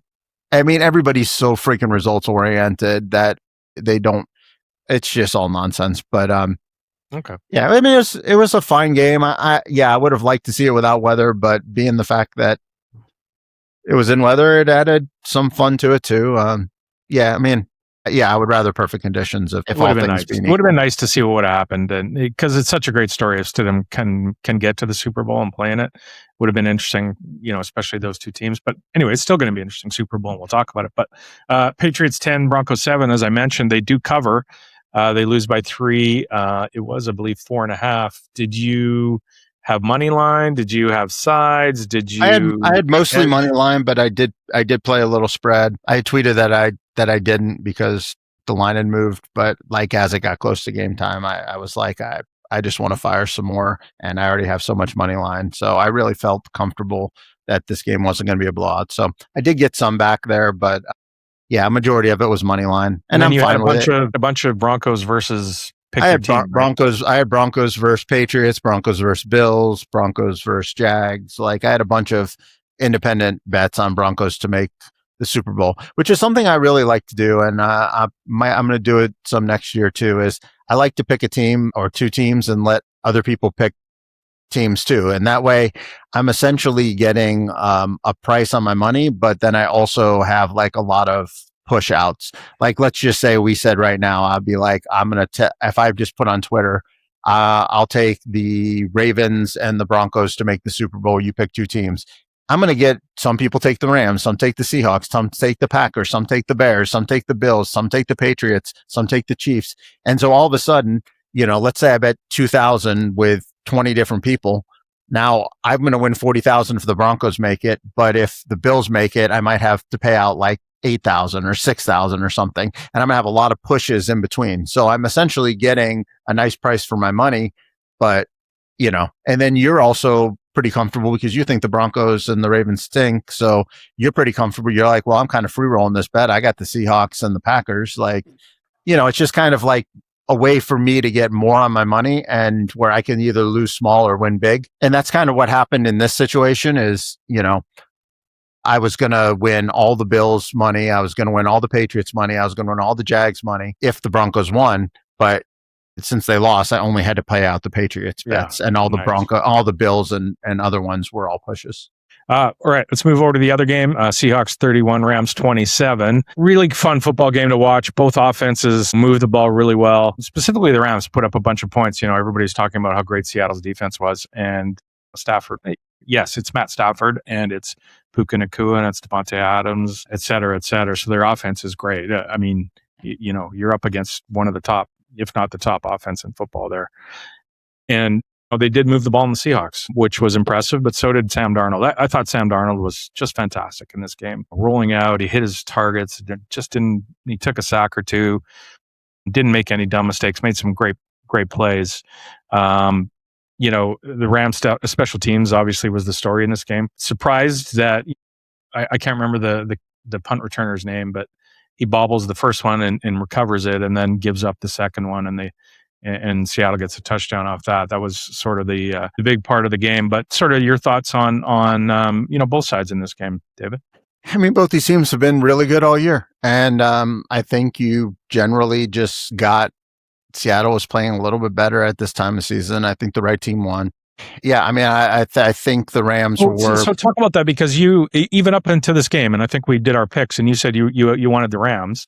I mean, everybody's so freaking results oriented that they don't. It's just all nonsense. But okay. Yeah, I mean, it was a fine game. I would have liked to see it without weather, but being the fact that it was in weather, it added some fun to it too. I would rather perfect conditions if all things being equal. Would have been nice to see what would have happened, and because it's such a great story if Stidham can get to the Super Bowl and play in it. Would have been interesting, especially those two teams. But anyway, it's still going to be interesting Super Bowl, and we'll talk about it. But Patriots 10, Broncos 7, as I mentioned, they do cover. They lose by 3. It was, I believe, 4.5. Did you have money line? Did you have sides? Did you? I had mostly money line, but I did play a little spread. I tweeted that I didn't because the line had moved. But as it got close to game time, I was like, I just want to fire some more, and I already have so much money line, so I really felt comfortable that this game wasn't going to be a blowout. So I did get some back there, but. Yeah, a majority of it was money line, and I'm fine with it. A bunch of Broncos versus. I had Broncos. Right? I had Broncos versus Patriots, Broncos versus Bills, Broncos versus Jags. I had a bunch of independent bets on Broncos to make the Super Bowl, which is something I really like to do, and I'm going to do it some next year too. Is I like to pick a team or two teams and let other people pick teams too, and that way I'm essentially getting a price on my money, but then I also have a lot of push outs. Let's just say we said right now, I'll be I'm gonna if I just put on Twitter, I'll take the Ravens and the Broncos to make the Super Bowl. You pick two teams. I'm gonna get some people take the Rams, some take the Seahawks, some take the Packers, some take the Bears, some take the Bills, some take the Patriots, some take the Chiefs, and so all of a sudden, let's say I bet 2,000 with 20 different people. Now I'm going to win 40,000 if the Broncos make it, but if the Bills make it, I might have to pay out 8,000 or 6,000 or something, and I'm going to have a lot of pushes in between. So I'm essentially getting a nice price for my money, but and then you're also pretty comfortable because you think the Broncos and the Ravens stink, so you're pretty comfortable. You're like, well, I'm kind of free rolling this bet. I got the Seahawks and the Packers. It's just kind of a way for me to get more on my money, and where I can either lose small or win big. And that's kind of what happened in this situation is, I was going to win all the Bills money. I was going to win all the Patriots money. I was going to win all the Jags money if the Broncos won. But since they lost, I only had to pay out the Patriots bets, and all the all the Bills and other ones were all pushes. All right, let's move over to the other game. Seahawks 31, Rams 27. Really fun football game to watch. Both offenses move the ball really well. Specifically, the Rams put up a bunch of points. Everybody's talking about how great Seattle's defense was. And Stafford, yes, it's Matt Stafford, and it's Puka Nacua, and it's Devontae Adams, et cetera, et cetera. So their offense is great. I mean, you're up against one of the top, if not the top offense in football there. And they did move the ball in the Seahawks, which was impressive, but so did Sam Darnold. I thought Sam Darnold was just fantastic in this game. Rolling out, he hit his targets, he took a sack or two, didn't make any dumb mistakes, made some great plays. The Rams special teams obviously was the story in this game. Surprised that, I can't remember the punt returner's name, but he bobbles the first one and recovers it and then gives up the second one, and Seattle gets a touchdown off that. That was sort of the big part of the game. But sort of your thoughts on both sides in this game, David? I mean, both these teams have been really good all year. And I think you generally just got Seattle was playing a little bit better at this time of season. I think the right team won. Yeah, I mean, I think the Rams were. So talk about that, because you, even up into this game, and I think we did our picks, and you said you wanted the Rams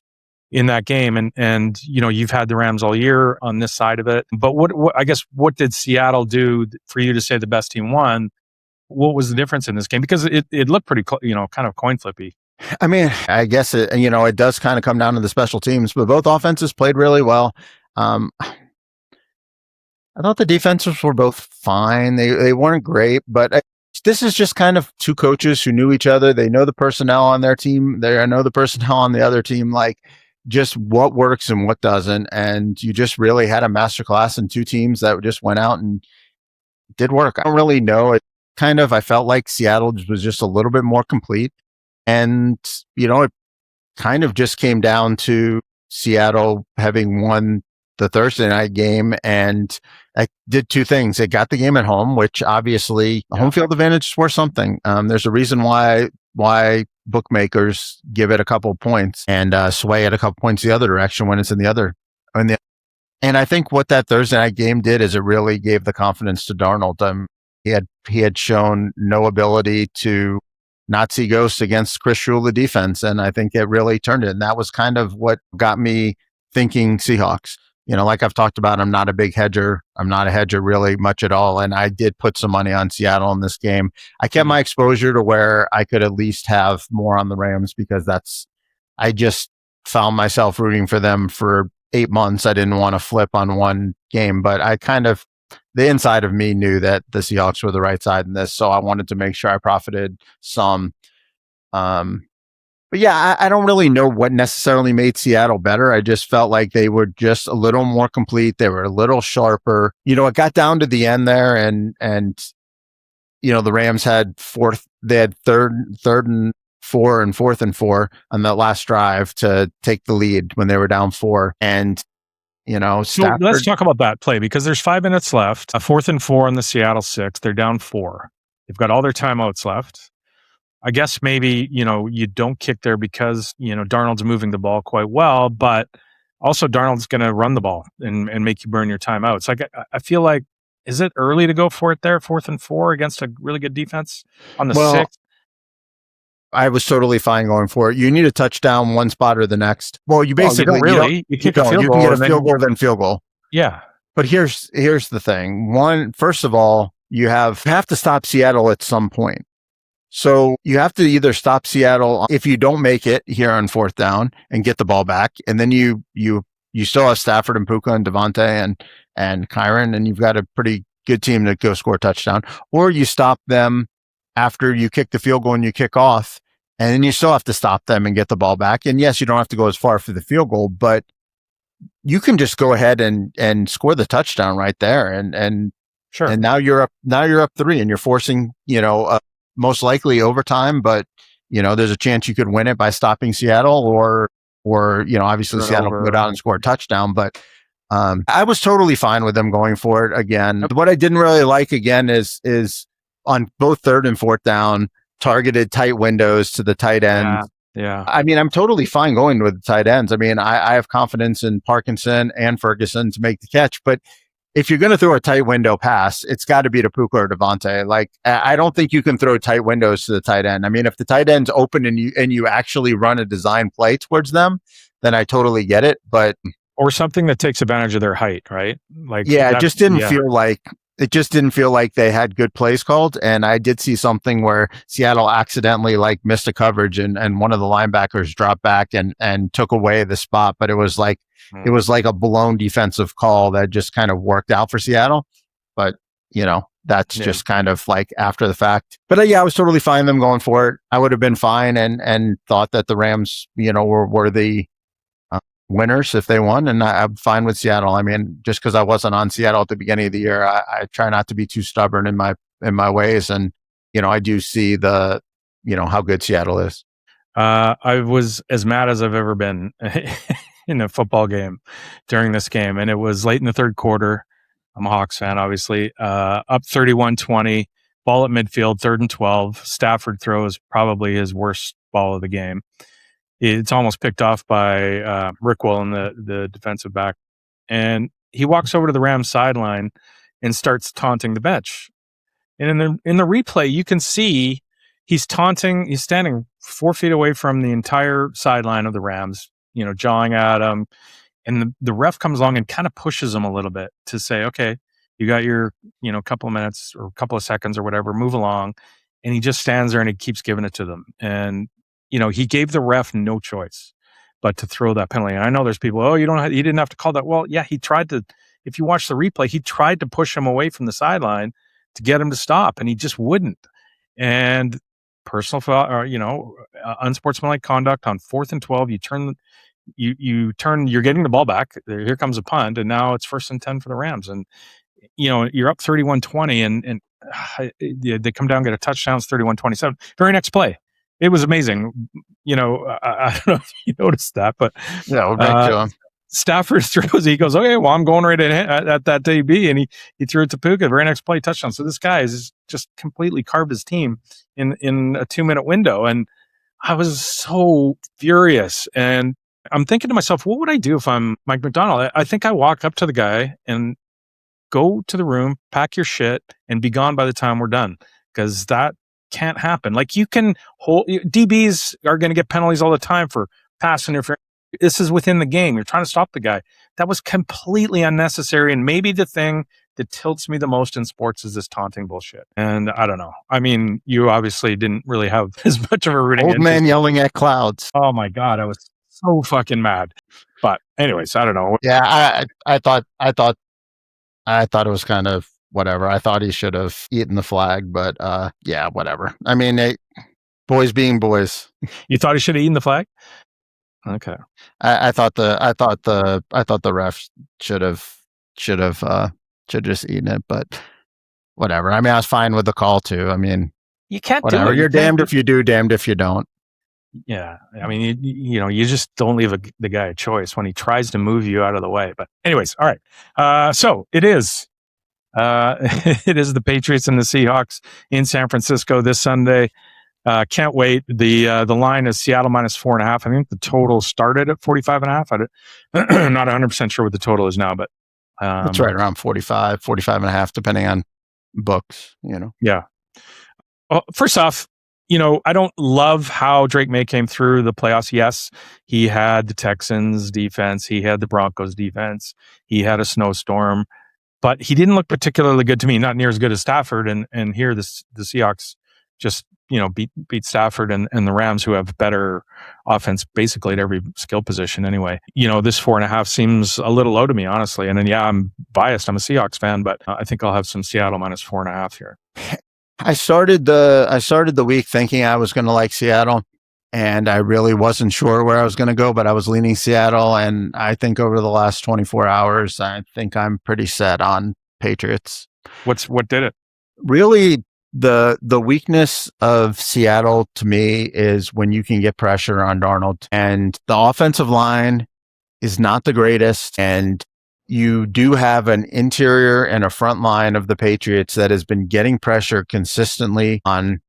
in that game, and you've had the Rams all year on this side of it. But what I guess, what did Seattle do for you to say the best team won? What was the difference in this game? Because it looked pretty, kind of coin flippy. I mean, I guess it does kind of come down to the special teams, but both offenses played really well. I thought the defenses were both fine. They weren't great, but this is just kind of two coaches who knew each other. They know the personnel on their team. They know the personnel on the other team, like just what works and what doesn't. And you just really had a masterclass in two teams that just went out and did work. I don't really know. I felt like Seattle was just a little bit more complete. And, it kind of just came down to Seattle having won the Thursday night game, and I did two things. It got the game at home, which obviously home field advantage is worth something. There's a reason why bookmakers give it a couple points and sway it a couple points the other direction when it's in the other. And I think what that Thursday night game did is it really gave the confidence to Darnold. He had shown no ability to not see ghosts against Chris Shula defense, and I think it really turned it. And that was kind of what got me thinking Seahawks. Like I've talked about, I'm not a big hedger. I'm not a hedger really much at all. And I did put some money on Seattle in this game. I kept my exposure to where I could at least have more on the Rams, because I just found myself rooting for them for 8 months. I didn't want to flip on one game, but the inside of me knew that the Seahawks were the right side in this. So I wanted to make sure I profited some. But yeah, I don't really know what necessarily made Seattle better. I just felt like they were just a little more complete. They were a little sharper. It got down to the end there, and the Rams had third and 4 and 4th and 4 on that last drive to take the lead when they were down 4. And Stafford, so let's talk about that play, because there's 5 minutes left. A 4th and 4 on the Seattle 6. They're down 4. They've got all their timeouts left. I guess maybe, you don't kick there because, Darnold's moving the ball quite well, but also Darnold's going to run the ball and make you burn your timeouts. Like, I feel like, is it early to go for it there, 4th and 4 against a really good defense on the 6th? I was totally fine going for it. You need a touchdown one spot or the next. Well, you basically you kick a field you goal. can get a field goal, then field goal. Yeah. But here's the thing. First of all, you have to stop Seattle at some point. So you have to either stop Seattle if you don't make it here on 4th down and get the ball back, and then you still have Stafford and Puka and Devontae and Kyron, and you've got a pretty good team to go score a touchdown. Or you stop them after you kick the field goal and you kick off, and then you still have to stop them and get the ball back. And yes, you don't have to go as far for the field goal, but you can just go ahead and score the touchdown right there. And sure. And now you're up 3, and you're forcing, most likely overtime, but there's a chance you could win it by stopping Seattle, or obviously Seattle could go down and score a touchdown. But I was totally fine with them going for it again. What I didn't really like again is on both 3rd and 4th down, targeted tight windows to the tight end. Yeah. I mean, I'm totally fine going with the tight ends. I mean, I have confidence in Parkinson and Ferguson to make the catch, but if you're going to throw a tight window pass, it's got to be to Puka or Devontae. Like, I don't think you can throw tight windows to the tight end. I mean, if the tight end's open and you actually run a design play towards them, then I totally get it. But or something that takes advantage of their height, right? Like, yeah, it just didn't feel like they had good plays called. And I did see something where Seattle accidentally missed a coverage, and one of the linebackers dropped back and took away the spot, but it was like a blown defensive call that just kind of worked out for Seattle. But, that's just kind of like after the fact. But yeah, I was totally fine them going for it. I would have been fine and thought that the Rams, were the winners if they won. And I'm fine with Seattle. I mean, just because I wasn't on Seattle at the beginning of the year, I try not to be too stubborn in my ways. And, I do see how good Seattle is. I was as mad as I've ever been in a football game during this game. And it was late in the 3rd quarter. I'm a Hawks fan, obviously. Up 31-20, ball at midfield, 3rd and 12. Stafford throws probably his worst ball of the game. It's almost picked off by Rick Willen, the defensive back. And he walks over to the Rams sideline and starts taunting the bench. And in the replay, you can see he's taunting. He's standing 4 feet away from the entire sideline of the Rams, jawing at him. And the ref comes along and kind of pushes him a little bit to say, okay, you got your, couple of minutes or a couple of seconds or whatever, move along. And he just stands there and he keeps giving it to them. And, he gave the ref no choice but to throw that penalty. And I know there's people, he didn't have to call that. Well, yeah, he tried to, if you watch the replay, he tried to push him away from the sideline to get him to stop, and he just wouldn't. And personal foul, or, unsportsmanlike conduct on 4th and 12, you're getting the ball back. Here comes a punt, and now it's 1st and 10 for the Rams. And, you're up 31-20, and they come down and get a touchdown. It's 31-27. Very next play. It was amazing. I don't know if you noticed that, but yeah, we're back to him. Stafford throws. He goes, okay, well, I'm going right at that DB, and he threw it to Puka. Very next play, touchdown. So this guy has just completely carved his team in a 2-minute window, and I was so furious. And I'm thinking to myself, what would I do if I'm Mike McDonald? I think I walk up to the guy and go to the room, pack your shit, and be gone by the time we're done, because that can't happen. Like, you can hold DBs are going to get penalties all the time for pass interference. This is within the game. You're trying to stop the guy. That was completely unnecessary. And maybe the thing that tilts me the most in sports is this taunting bullshit. And I don't know. I mean, you obviously didn't really have as much of a rooting Old man yelling at clouds. Oh my God. I was so fucking mad. But anyways, I don't know. Yeah. I thought it was kind of whatever. I thought he should have eaten the flag, but yeah, whatever. I mean, boys being boys. You thought he should have eaten the flag? Okay. I thought the ref should have just eaten it, but whatever. I mean, I was fine with the call too. I mean, you can't whatever. do it. You're damned if you do, damned if you don't. Yeah. I mean, you just don't leave the guy a choice when he tries to move you out of the way. But anyways, all right. So it is the Patriots and the Seahawks in San Francisco this Sunday. Can't wait. The line is Seattle -4.5. I think the total started at 45.5. I'm not 100% sure what the total is now, but it's right around 45.5, depending on books, Yeah. Well, first off, I don't love how Drake May came through the playoffs. Yes, he had the Texans defense. He had the Broncos defense. He had a snowstorm, but he didn't look particularly good to me, not near as good as Stafford. And here the Seahawks just, beat Stafford and the Rams, who have better offense basically at every skill position anyway. This 4.5 seems a little low to me, honestly. And then, yeah, I'm biased. I'm a Seahawks fan, but I think I'll have some Seattle -4.5 here. I started the week thinking I was going to like Seattle, and I really wasn't sure where I was going to go, but I was leaning Seattle. And I think over the last 24 hours, I think I'm pretty set on Patriots. What did it? Really, the weakness of Seattle to me is when you can get pressure on Darnold, and the offensive line is not the greatest. And you do have an interior and a front line of the Patriots that has been getting pressure consistently on.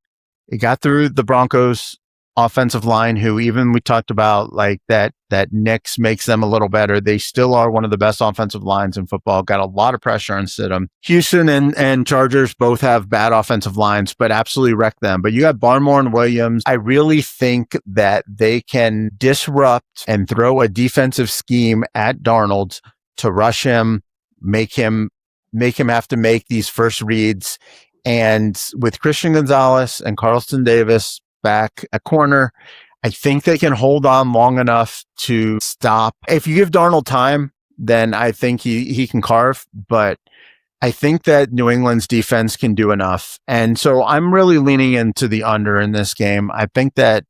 It got through the Broncos offensive line, who even we talked about like that Knicks makes them a little better. They still are one of the best offensive lines in football. Got a lot of pressure on Stidham. Houston and Chargers both have bad offensive lines, but absolutely wreck them. But you got Barmore and Williams. I really think that they can disrupt and throw a defensive scheme at Darnold to rush him, make him have to make these first reads. And with Christian Gonzalez and Carlton Davis back at corner, I think they can hold on long enough to stop. If you give Darnold time, then I think he can carve. But I think that New England's defense can do enough. And so I'm really leaning into the under in this game. I think the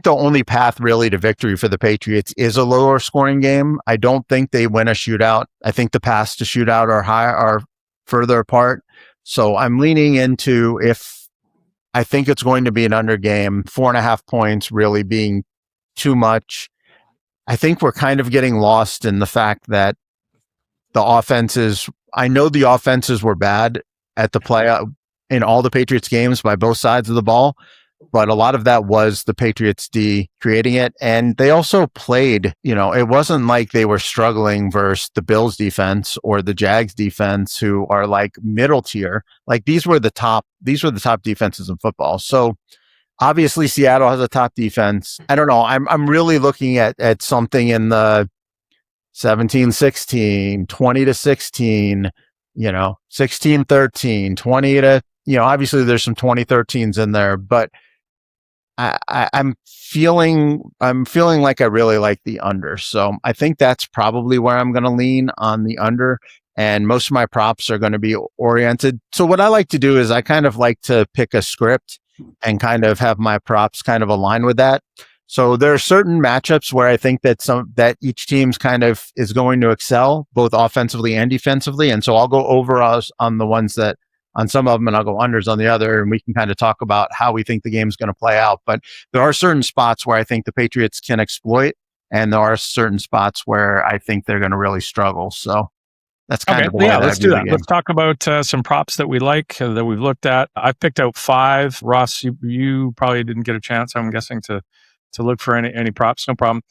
only path really to victory for the Patriots is a lower scoring game. I don't think they win a shootout. I think the paths to shootout are further apart. So I'm leaning into, if I think it's going to be an under game, 4.5 points really being too much. I think we're kind of getting lost in the fact that I know the offenses were bad at the play in all the Patriots games by both sides of the ball, but a lot of that was the Patriots D creating it. And they also played, it wasn't like they were struggling versus the Bills defense or the Jags defense, who are like middle tier. Like these were the top defenses in football. So obviously Seattle has a top defense. I don't know. I'm really looking at something in the 17-16, 20-16, 16-13, 20 to, obviously there's some 2013s in there, but I'm feeling like I really like the under. So I think that's probably where I'm going to lean on the under. And most of my props are going to be oriented. So what I like to do is I kind of like to pick a script and kind of have my props kind of align with that. So there are certain matchups where I think that each team's kind of is going to excel both offensively and defensively. And so I'll go over on the ones that on some of them, and I'll go unders on the other, and we can kind of talk about how we think the game's going to play out. But there are certain spots where I think the Patriots can exploit, and there are certain spots where I think they're going to really struggle. So that's kind of the way that let's do that. Let's talk about some props that we like, that we've looked at. I've picked out 5. Ross, you probably didn't get a chance, I'm guessing, to look for any props. No problem.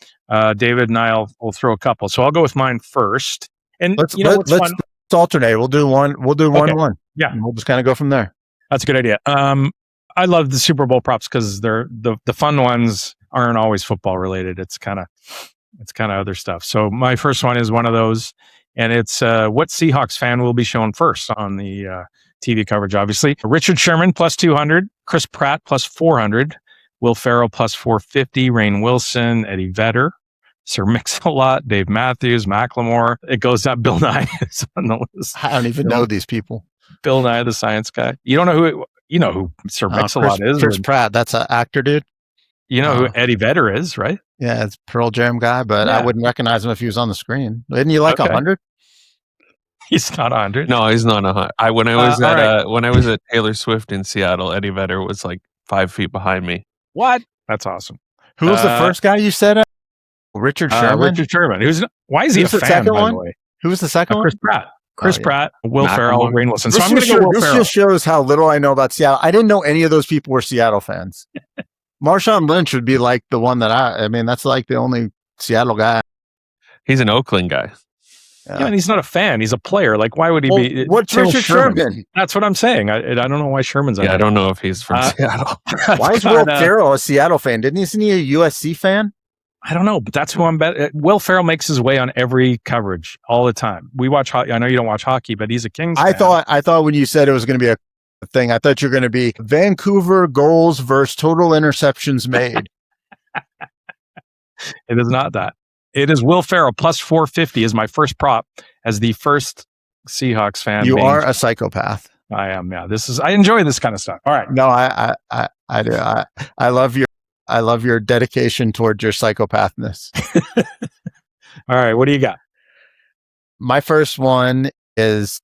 David and I'll throw a couple. So I'll go with mine first. And let's alternate. We'll do one. One. Yeah, and we'll just kind of go from there. That's a good idea. I love the Super Bowl props because they're the fun ones aren't always football related. It's kind of other stuff. So my first one is one of those, and it's what Seahawks fan will be shown first on the TV coverage. Obviously, Richard Sherman plus 200, Chris Pratt plus 400, Will Ferrell plus 450, Rainn Wilson, Eddie Vedder, Sir Mix-a-Lot, Dave Matthews, Macklemore. It goes up. Bill Nye is on the list. I don't even know these people. Bill Nye, the science guy. You don't know who Sir Mix-a-Lot is? Chris Pratt. That's an actor, dude. You know who Eddie Vedder is, right? Yeah, it's Pearl Jam guy, but I wouldn't recognize him if he was on the screen. Isn't he like 100? He's not 100. No, he's not 100. When I was at Taylor Swift in Seattle, Eddie Vedder was like 5 feet behind me. What? That's awesome. Who was the first guy you said? Richard Sherman. Richard Sherman. Why is he a fan? By the way, who was the second one? Chris Pratt. Chris Pratt, Will Ferrell, Rainn Wilson. So I'm going to go Will Ferrell. This just shows how little I know about Seattle. I didn't know any of those people were Seattle fans. Marshawn Lynch would be like the one that that's like the only Seattle guy. He's an Oakland guy. Yeah, and he's not a fan. He's a player. Like, why would he be? What's Richard Sherman? That's what I'm saying. I don't know why Sherman's on I don't know if he's from Seattle. Why is Will Ferrell a Seattle fan? Isn't he a USC fan? I don't know, but that's who I'm betting. Will Ferrell makes his way on every coverage all the time. We watch hockey. I know you don't watch hockey, but he's a Kings fan. I thought when you said it was going to be a thing, I thought you were going to be Vancouver goals versus total interceptions made. It is not that. It is Will Ferrell plus 450 is my first prop as the first Seahawks fan. You are a psychopath. I am. Yeah. I enjoy this kind of stuff. All right. No, I do. I love your dedication towards your psychopathness. All right. What do you got? My first one is,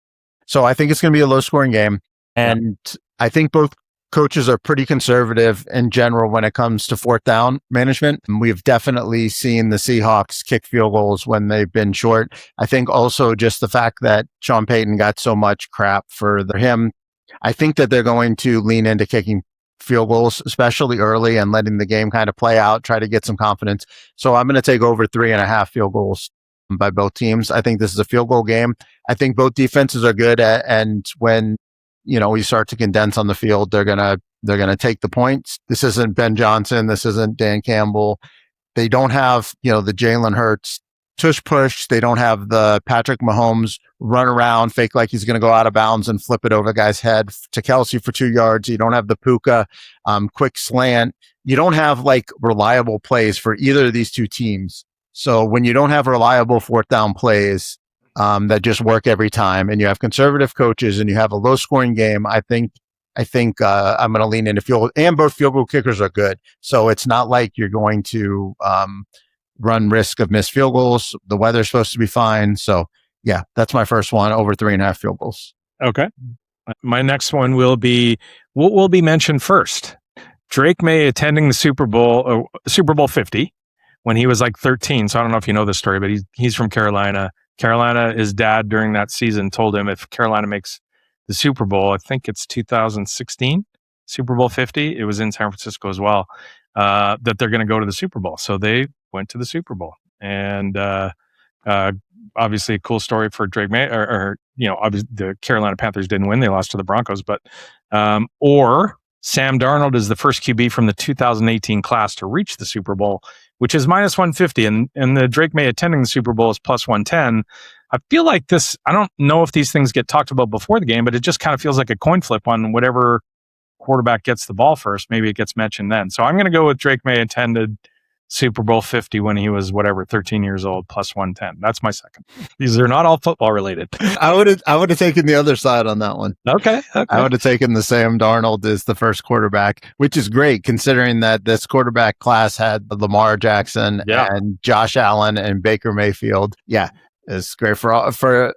so I think it's going to be a low scoring game. And I think both coaches are pretty conservative in general when it comes to fourth down management. We've definitely seen the Seahawks kick field goals when they've been short. I think also just the fact that Sean Payton got so much crap for him. I think that they're going to lean into kicking field goals, especially early, and letting the game kind of play out, try to get some confidence. So I'm going to take over 3.5 field goals by both teams. I think this is a field goal game. I think both defenses are good and when we start to condense on the field, they're gonna take the points. This isn't Ben Johnson. This isn't Dan Campbell. They don't have the Jalen Hurts tush push. They don't have the Patrick Mahomes run around, fake like he's going to go out of bounds and flip it over the guy's head to Kelsey for 2 yards. You don't have the Puka quick slant. You don't have like reliable plays for either of these two teams. So when you don't have reliable fourth down plays that just work every time, and you have conservative coaches and you have a low scoring game, I think I'm going to lean into field goal, and both field goal kickers are good. So it's not like you're going to run risk of missed field goals. The weather's supposed to be fine. So yeah, that's my first one, over 3.5 field goals. Okay. My next one will be what will be mentioned first. Drake May attending the Super Bowl 50 when he was like 13. So I don't know if you know this story, but he's from Carolina. His dad during that season told him if Carolina makes the Super Bowl, I think it's 2016, Super Bowl 50. It was in San Francisco as well. That they're going to go to the Super Bowl, so they went to the Super Bowl, and obviously a cool story for Drake May. Or obviously the Carolina Panthers didn't win; they lost to the Broncos. But or Sam Darnold is the first QB from the 2018 class to reach the Super Bowl, which is minus 150, and the Drake May attending the Super Bowl is plus 110. I feel like this. I don't know if these things get talked about before the game, but it just kind of feels like a coin flip on whatever quarterback gets the ball first. Maybe it gets mentioned then. So I'm going to go with Drake May attended Super Bowl 50 when he was 13 years old, plus 110. That's my second. These are not all football related. I would have taken the other side on that one. Okay. I would have taken the Sam Darnold as the first quarterback, which is great considering that this quarterback class had Lamar Jackson and Josh Allen and Baker Mayfield. Yeah, it's great for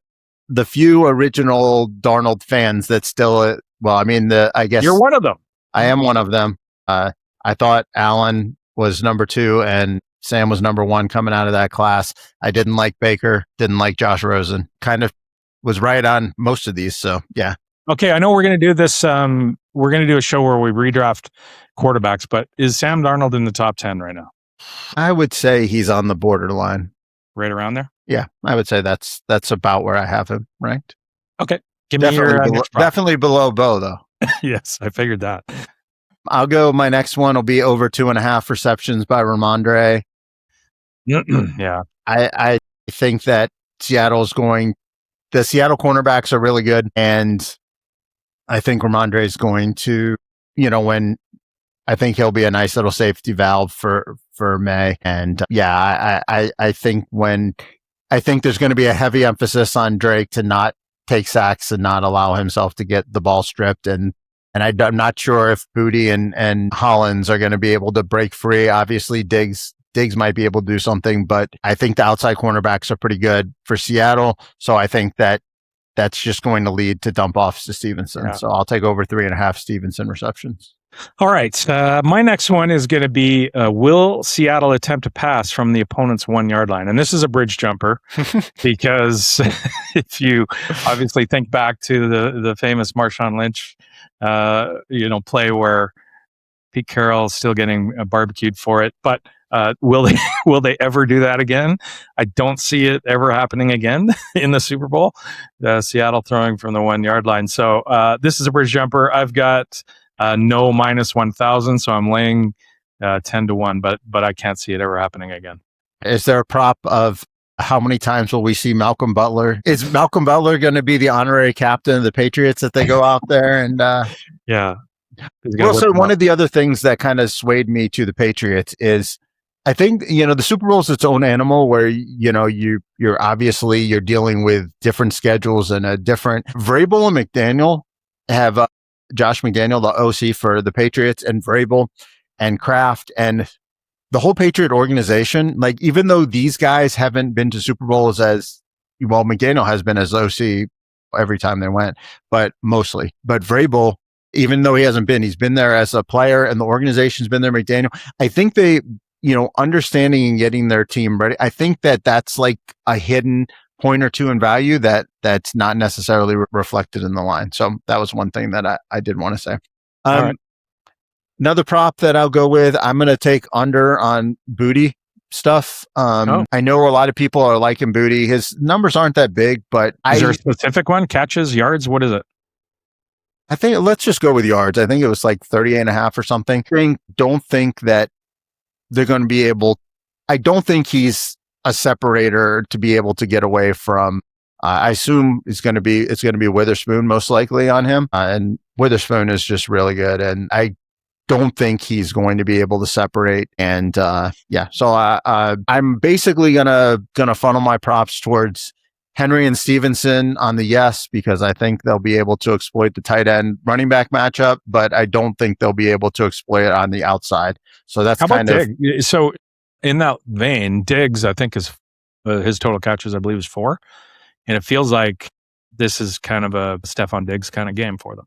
the few original Darnold fans that still. I guess you're one of them. I am one of them. I thought Allen was number 2 and Sam was number 1 coming out of that class. I didn't like Baker, didn't like Josh Rosen. Kind of was right on most of these. So yeah. Okay, I know we're going to do this. We're going to do a show where we redraft quarterbacks, but is Sam Darnold in the top 10 right now? I would say he's on the borderline. Right around there? Yeah, I would say that's about where I have him ranked. Okay. Give me your next prop. Definitely below Bo, though. Yes, I figured that. I'll go. My next one will be over 2.5 receptions by Ramondre. Yeah. I think that the Seattle cornerbacks are really good. And I think Ramondre is going to, I think he'll be a nice little safety valve for May. And I think there's going to be a heavy emphasis on Drake to not take sacks and not allow himself to get the ball stripped. And I'm not sure if Booty and Hollins are going to be able to break free. Obviously, Diggs might be able to do something, but I think the outside cornerbacks are pretty good for Seattle. So I think that's just going to lead to dump offs to Stevenson. Yeah. So I'll take over 3.5 Stevenson receptions. All right. My next one is going to be, will Seattle attempt to pass from the opponent's 1-yard line? And this is a bridge jumper because if you obviously think back to the famous Marshawn Lynch, play where Pete Carroll's still getting barbecued for it. But will they ever do that again? I don't see it ever happening again in the Super Bowl. Seattle throwing from the 1-yard line. So this is a bridge jumper. I've got no minus 1,000, so I'm laying 10-1, but I can't see it ever happening again. Is there a prop of how many times will we see Malcolm Butler? Is Malcolm Butler going to be the honorary captain of the Patriots if they go out there? And yeah. Well, so one of the other things that kind of swayed me to the Patriots is I think, the Super Bowl is its own animal where, you're obviously you're dealing with different schedules and a different Vrabel and McDaniel have Josh McDaniel, the OC for the Patriots, and Vrabel and Kraft and the whole Patriot organization. Like, even though these guys haven't been to Super Bowls as well, McDaniel has been as OC every time they went, but mostly. But Vrabel, even though he hasn't been, he's been there as a player and the organization's been there, McDaniel. I think they, understanding and getting their team ready, I think that's like a hidden point or two in value that's not necessarily reflected in the line. So that was one thing that I did want to say. All right. Another prop that I'll go with, I'm going to take under on Booty stuff. I know a lot of people are liking Booty. His numbers aren't that big, but is there a specific one? Catches, yards? What is it? I think let's just go with yards. I think it was like 38.5 or something. I don't think that they're going to be able. I don't think he's a separator to be able to get away from. I assume it's going to be Witherspoon most likely on him, and Witherspoon is just really good, and I don't think he's going to be able to separate. And so I'm basically gonna funnel my props towards Henry and Stevenson on the yes, because I think they'll be able to exploit the tight end running back matchup, but I don't think they'll be able to exploit it on the outside. So that's Diggs? So in that vein, Diggs, I think is his total catches, I believe, is 4, and it feels like this is kind of a Stephon Diggs kind of game for them.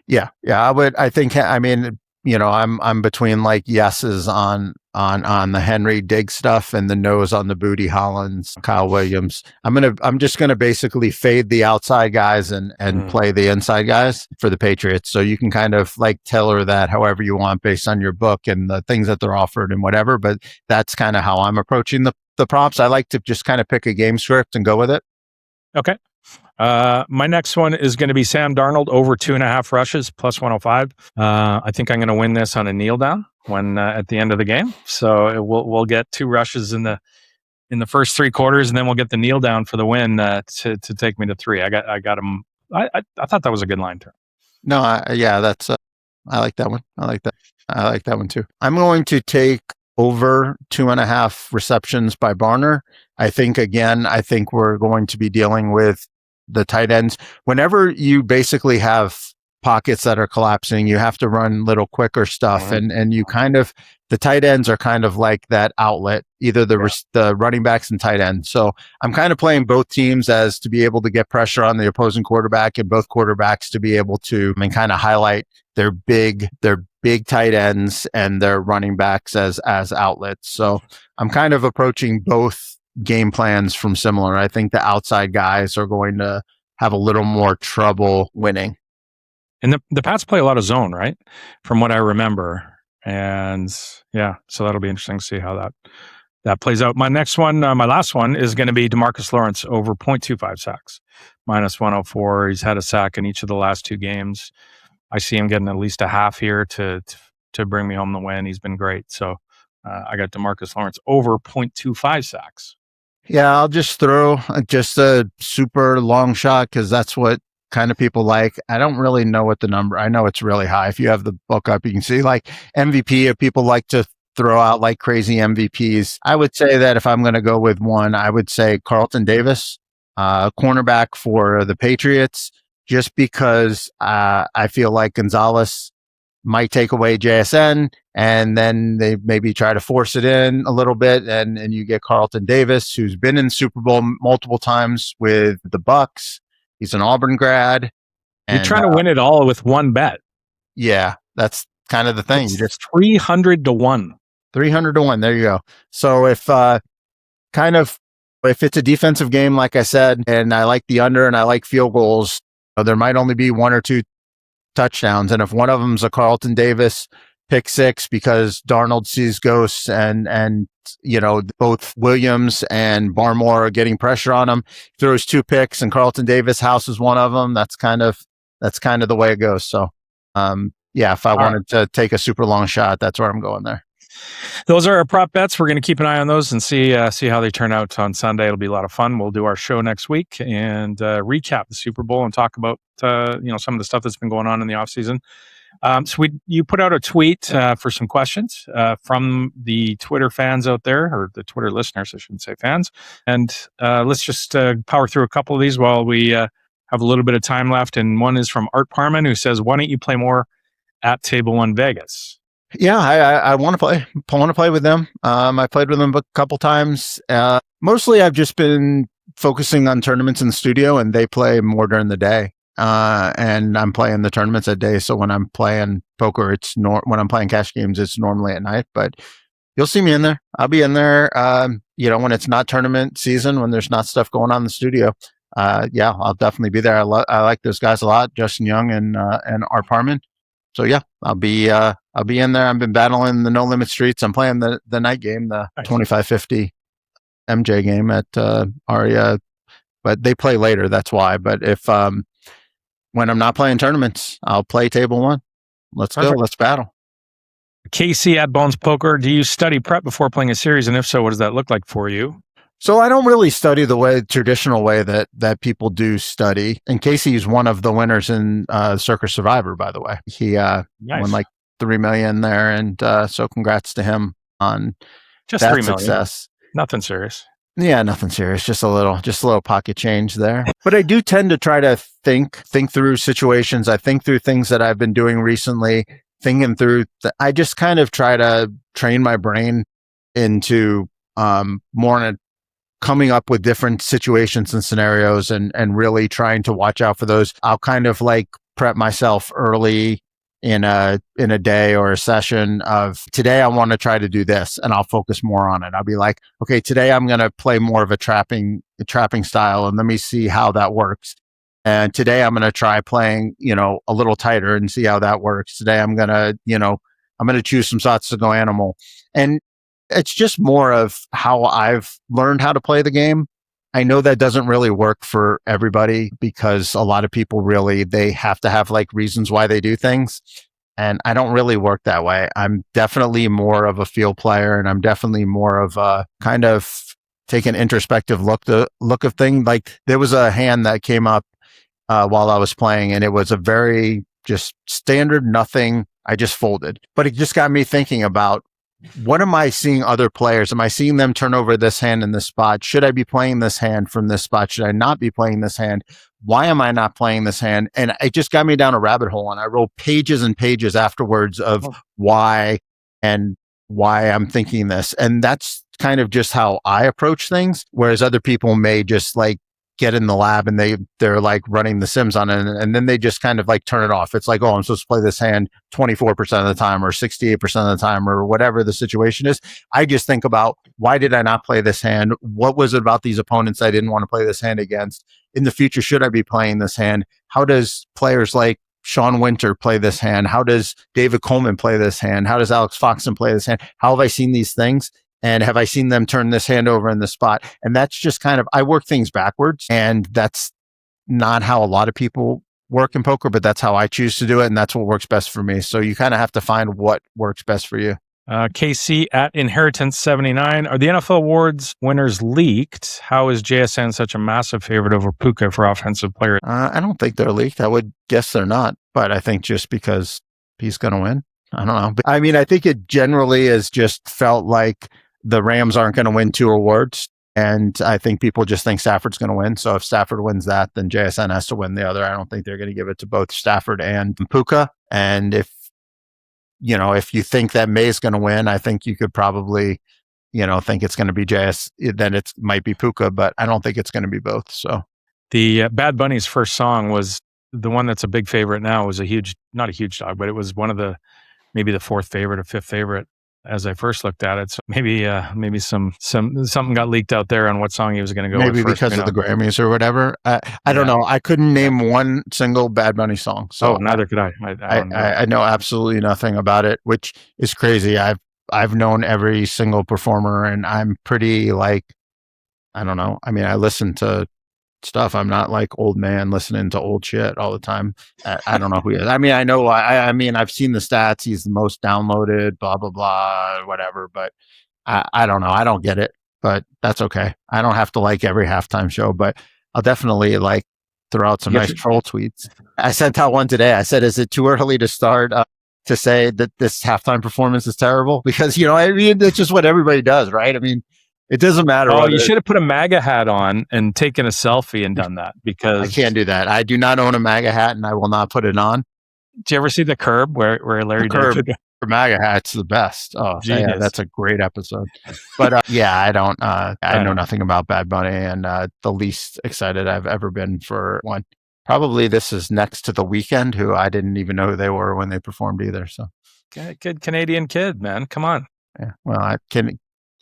Yeah. I think. I mean, I'm between like yeses on the Henry Diggs stuff and the no's on the Booty Hollins, Kyle Williams. I'm just gonna basically fade the outside guys and play the inside guys for the Patriots. So you can kind of like tailor that however you want based on your book and the things that they're offered and whatever. But that's kind of how I'm approaching the props. I like to just kind of pick a game script and go with it. Okay. My next one is going to be Sam Darnold over 2.5 rushes plus 105. I think I'm going to win this on a kneel down when at the end of the game. So we'll get 2 rushes in the first 3 quarters, and then we'll get the kneel down for the win to take me to 3. I got him. I thought that was a good line turn. No, that's I like that one. I like that one too. I'm going to take over 2.5 receptions by Barner. I think we're going to be dealing with the tight ends. Whenever you basically have pockets that are collapsing, you have to run little quicker stuff. And you kind of, the tight ends are kind of like that outlet, either the running backs and tight ends. So I'm kind of playing both teams as to be able to get pressure on the opposing quarterback and both quarterbacks to be able to kind of highlight their big tight ends and their running backs as outlets. So I'm kind of approaching both game plans from similar. I think the outside guys are going to have a little more trouble winning. And the Pats play a lot of zone, right? From what I remember. And yeah, so that'll be interesting to see how that plays out. My next one, my last one is going to be DeMarcus Lawrence over 0.25 sacks, minus 104. He's had a sack in each of the last 2 games. I see him getting at least a half here to bring me home the win. He's been great. So I got DeMarcus Lawrence over 0.25 sacks. Yeah, I'll just throw just a super long shot because that's what kind of people like. I don't really know what the number. I know it's really high. If you have the book up, you can see like MVP. If people like to throw out like crazy MVPs, I would say that if I'm going to go with one, I would say Carlton Davis, cornerback for the Patriots, just because I feel like Gonzalez might take away JSN and then they maybe try to force it in a little bit. And you get Carlton Davis, who's been in Super Bowl multiple times with the Bucks. He's an Auburn grad. You're trying to win it all with one bet. Yeah, that's kind of the thing. It's just 300 to 1. 300 to 1. There you go. So if it's a defensive game, like I said, and I like the under and I like field goals, there might only be 1 or 2 touchdowns. And if one of them's a Carlton Davis pick 6 because Darnold sees ghosts and both Williams and Barmore are getting pressure on him, throws 2 picks and Carlton Davis houses one of them, that's kind of the way it goes. So if I wanted to take a super long shot, that's where I'm going there. Those are our prop bets. We're going to keep an eye on those and see how they turn out on Sunday. It'll be a lot of fun. We'll do our show next week and recap the Super Bowl and talk about some of the stuff that's been going on in the offseason. So you put out a tweet for some questions from the Twitter fans out there, or the Twitter listeners, I shouldn't say fans. And let's just power through a couple of these while we have a little bit of time left. And one is from Art Parman, who says, "Why don't you play more at Table One Vegas?" Yeah, I want to play. I want to play with them. I played with them a couple times. Mostly, I've just been focusing on tournaments in the studio, and they play more during the day. And I'm playing the tournaments at day. So when I'm playing poker, when I'm playing cash games, it's normally at night. But you'll see me in there. I'll be in there. When it's not tournament season, when there's not stuff going on in the studio. I'll definitely be there. I like those guys a lot, Justin Young and Art Parman. So yeah, I'll be in there. I've been battling the No Limit Streets. I'm playing the night game, the 2550 MJ game at Aria, but they play later. That's why. But if when I'm not playing tournaments, I'll play Table One. Let's go. Let's battle. Casey at Bones Poker. Do you study prep before playing a series, and if so, what does that look like for you? So I don't really study the traditional way that people do study. And Casey is one of the winners in Circa Survivor, by the way. He won like $3 million there, and so congrats to him on just that $3 million. Success. Nothing serious. Yeah, nothing serious. Just a little pocket change there. But I do tend to try to think through situations. I think through things that I've been doing recently. Thinking through. I just kind of try to train my brain into more coming up with different situations and scenarios and really trying to watch out for those. I'll kind of like prep myself early in a day or a session of today I want to try to do this, and I'll focus more on it. I'll be like, okay, today I'm going to play more of a trapping style, and let me see how that works. And today I'm going to try playing, a little tighter and see how that works. Today I'm going to choose some spots to go animal. And it's just more of how I've learned how to play the game. I know that doesn't really work for everybody because a lot of people they have to have like reasons why they do things. And I don't really work that way. I'm definitely more of a field player, and I'm definitely more of a kind of take an introspective look of things. Like there was a hand that came up while I was playing, and it was a very just standard nothing. I just folded, but it just got me thinking about, what am I seeing other players? Am I seeing them turn over this hand in this spot? Should I be playing this hand from this spot? Should I not be playing this hand? Why am I not playing this hand? And it just got me down a rabbit hole, and I wrote pages and pages afterwards of why I'm thinking this. And that's kind of just how I approach things. Whereas other people may just like get in the lab and they're like running the sims on it, and then they just kind of like turn it off. It's like, oh, I'm supposed to play this hand 24% of the time or 68% of the time or whatever the situation is. I just think about, why did I not play this hand? What was it about these opponents I didn't want to play this hand against? In the future, should I be playing this hand? How does players like Sean Winter play this hand? How does David Coleman play this hand? How does Alex Foxton play this hand? How have I seen these things? And have I seen them turn this hand over in the spot? And that's just kind of, I work things backwards. And that's not how a lot of people work in poker, but that's how I choose to do it. And that's what works best for me. So you kind of have to find what works best for you. KC at Inheritance79. Are the NFL awards winners leaked? How is JSN such a massive favorite over Puka for offensive player? I don't think they're leaked. I would guess they're not. But I think just because he's going to win. I don't know. But, I mean, I think it generally has just felt like the Rams aren't going to win 2 awards. And I think people just think Stafford's going to win. So if Stafford wins that, then JSN has to win the other. I don't think they're going to give it to both Stafford and Puka. And if you think that May's going to win, I think you could probably, think it's going to be then it might be Puka, but I don't think it's going to be both. So the Bad Bunny's first song was the one that's a big favorite now. Was not a huge dog, but it was one of maybe the 4th favorite or 5th favorite as I first looked at it. So maybe something got leaked out there on what song he was going to go with first, because of the Grammys or whatever. I don't know. I couldn't name one single Bad Bunny song. So neither could I. I know absolutely nothing about it, which is crazy. I've known every single performer, and I'm pretty like, I don't know. I mean, I listen to stuff. I'm not like old man listening to old shit all the time. I don't know who he is. I mean, I know. I mean, I've seen the stats. He's the most downloaded. Blah blah blah. Whatever. But I don't know. I don't get it. But that's okay. I don't have to like every halftime show. But I'll definitely like throw out some nice troll tweets. I sent out one today. I said, "Is it too early to start to say that this halftime performance is terrible?" Because I mean, that's just what everybody does, right? I mean. It doesn't matter. Oh, you should have put a MAGA hat on and taken a selfie and done that, because I can't do that. I do not own a MAGA hat, and I will not put it on. Did you ever see The Curb where Larry David? The MAGA hat's the best. Oh, yeah, that's a great episode. But I don't. I know nothing about Bad Bunny, and the least excited I've ever been for one. Probably this is next to The Weeknd, who I didn't even know who they were when they performed either. So, good Canadian kid, man. Come on. Yeah. Well, I can.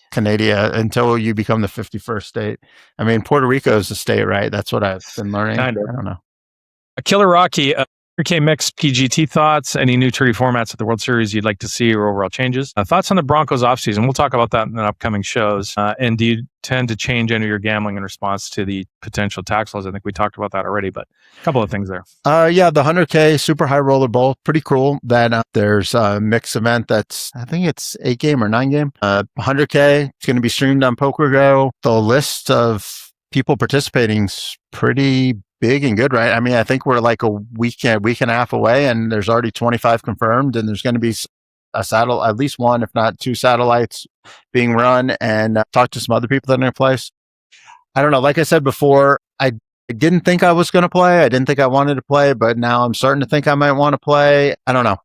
Canada until you become the 51st state. I mean, Puerto Rico is a state, right? That's what I've been learning. Kind of. I don't know. Killer Rocky, 100K mix PGT thoughts, any new 30 formats at the World Series you'd like to see or overall changes? Thoughts on the Broncos offseason? We'll talk about that in the upcoming shows. And do you tend to change any of your gambling in response to the potential tax laws? I think we talked about that already, but a couple of things there. Yeah, the 100K Super High Roller Bowl, pretty cool. Then there's a mix event that's, I think it's 8 game or 9 game. 100K, it's going to be streamed on PokerGO. The list of people participating is pretty big and good, right? I mean, I think we're like a week and a half away, and there's already 25 confirmed, and there's going to be at least 1, if not 2 satellites being run, and talk to some other people that are going to play. I don't know. Like I said before, I didn't think I was going to play. I didn't think I wanted to play, but now I'm starting to think I might want to play. I don't know.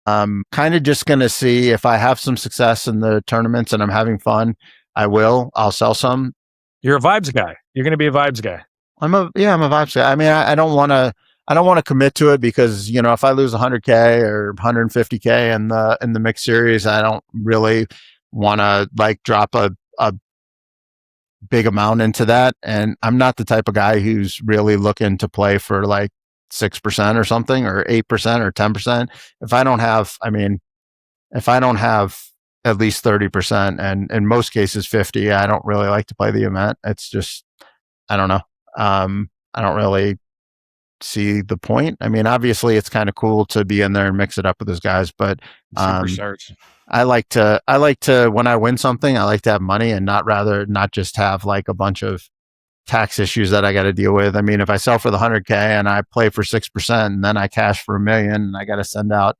I'm kind of just going to see if I have some success in the tournaments and I'm having fun. I'll sell some. You're a vibes guy. You're going to be a vibes guy. I'm a vibes guy. I mean, I don't want to, I don't want to commit to it because, you know, if I lose 100K or 150K in the mixed series, I don't really want to like drop a big amount into that. And I'm not the type of guy who's really looking to play for like 6% or something, or 8% or 10%. If I don't have at least 30%, and in most cases 50, I don't really like to play the event. It's just, I don't know. I don't really see the point. I mean, obviously it's kind of cool to be in there and mix it up with those guys, but Superstars. I like to when I win something, I like to have money and not just have like a bunch of tax issues that I got to deal with. I mean, if I sell for the 100K and I play for 6% and then I cash for $1 million and I got to send out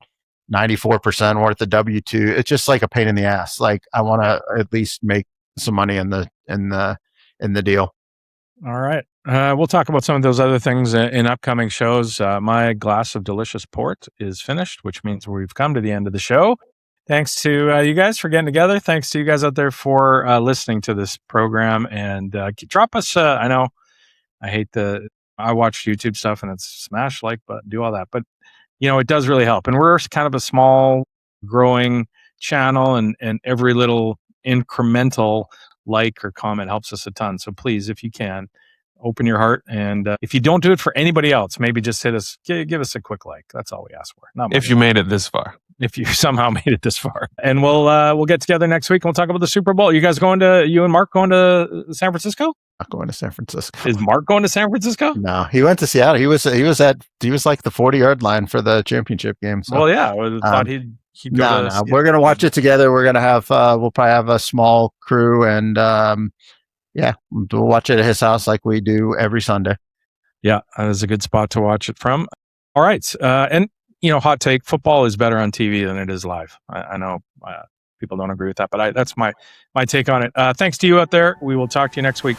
94% worth of W-2, it's just like a pain in the ass. Like I want to at least make some money in the deal. All right. We'll talk about some of those other things in upcoming shows. My glass of delicious port is finished, which means we've come to the end of the show. Thanks to you guys for getting together. Thanks to you guys out there for listening to this program. And drop us, I know I watch YouTube stuff and it's smash like button, do all that. But, you know, it does really help. And we're kind of a small, growing channel, and every little incremental like or comment helps us a ton. So please, if you can, open your heart. And if you don't do it for anybody else, maybe just give us a quick like. That's all we ask for. Not if you made it this far. If you somehow made it this far. And we'll get together next week and we'll talk about the Super Bowl. You and Mark going to San Francisco? Not going to San Francisco. Is Mark going to San Francisco? No, he went to Seattle. He was like the 40-yard line for the championship game. So, well, yeah, I thought he'd go. No. We're gonna watch it together. We're gonna have we'll probably have a small crew, and we'll watch it at his house like we do every Sunday. Yeah, that is a good spot to watch it from. All right, and you know, hot take: football is better on TV than it is live. I know people don't agree with that, but that's my take on it. Thanks to you out there. We will talk to you next week.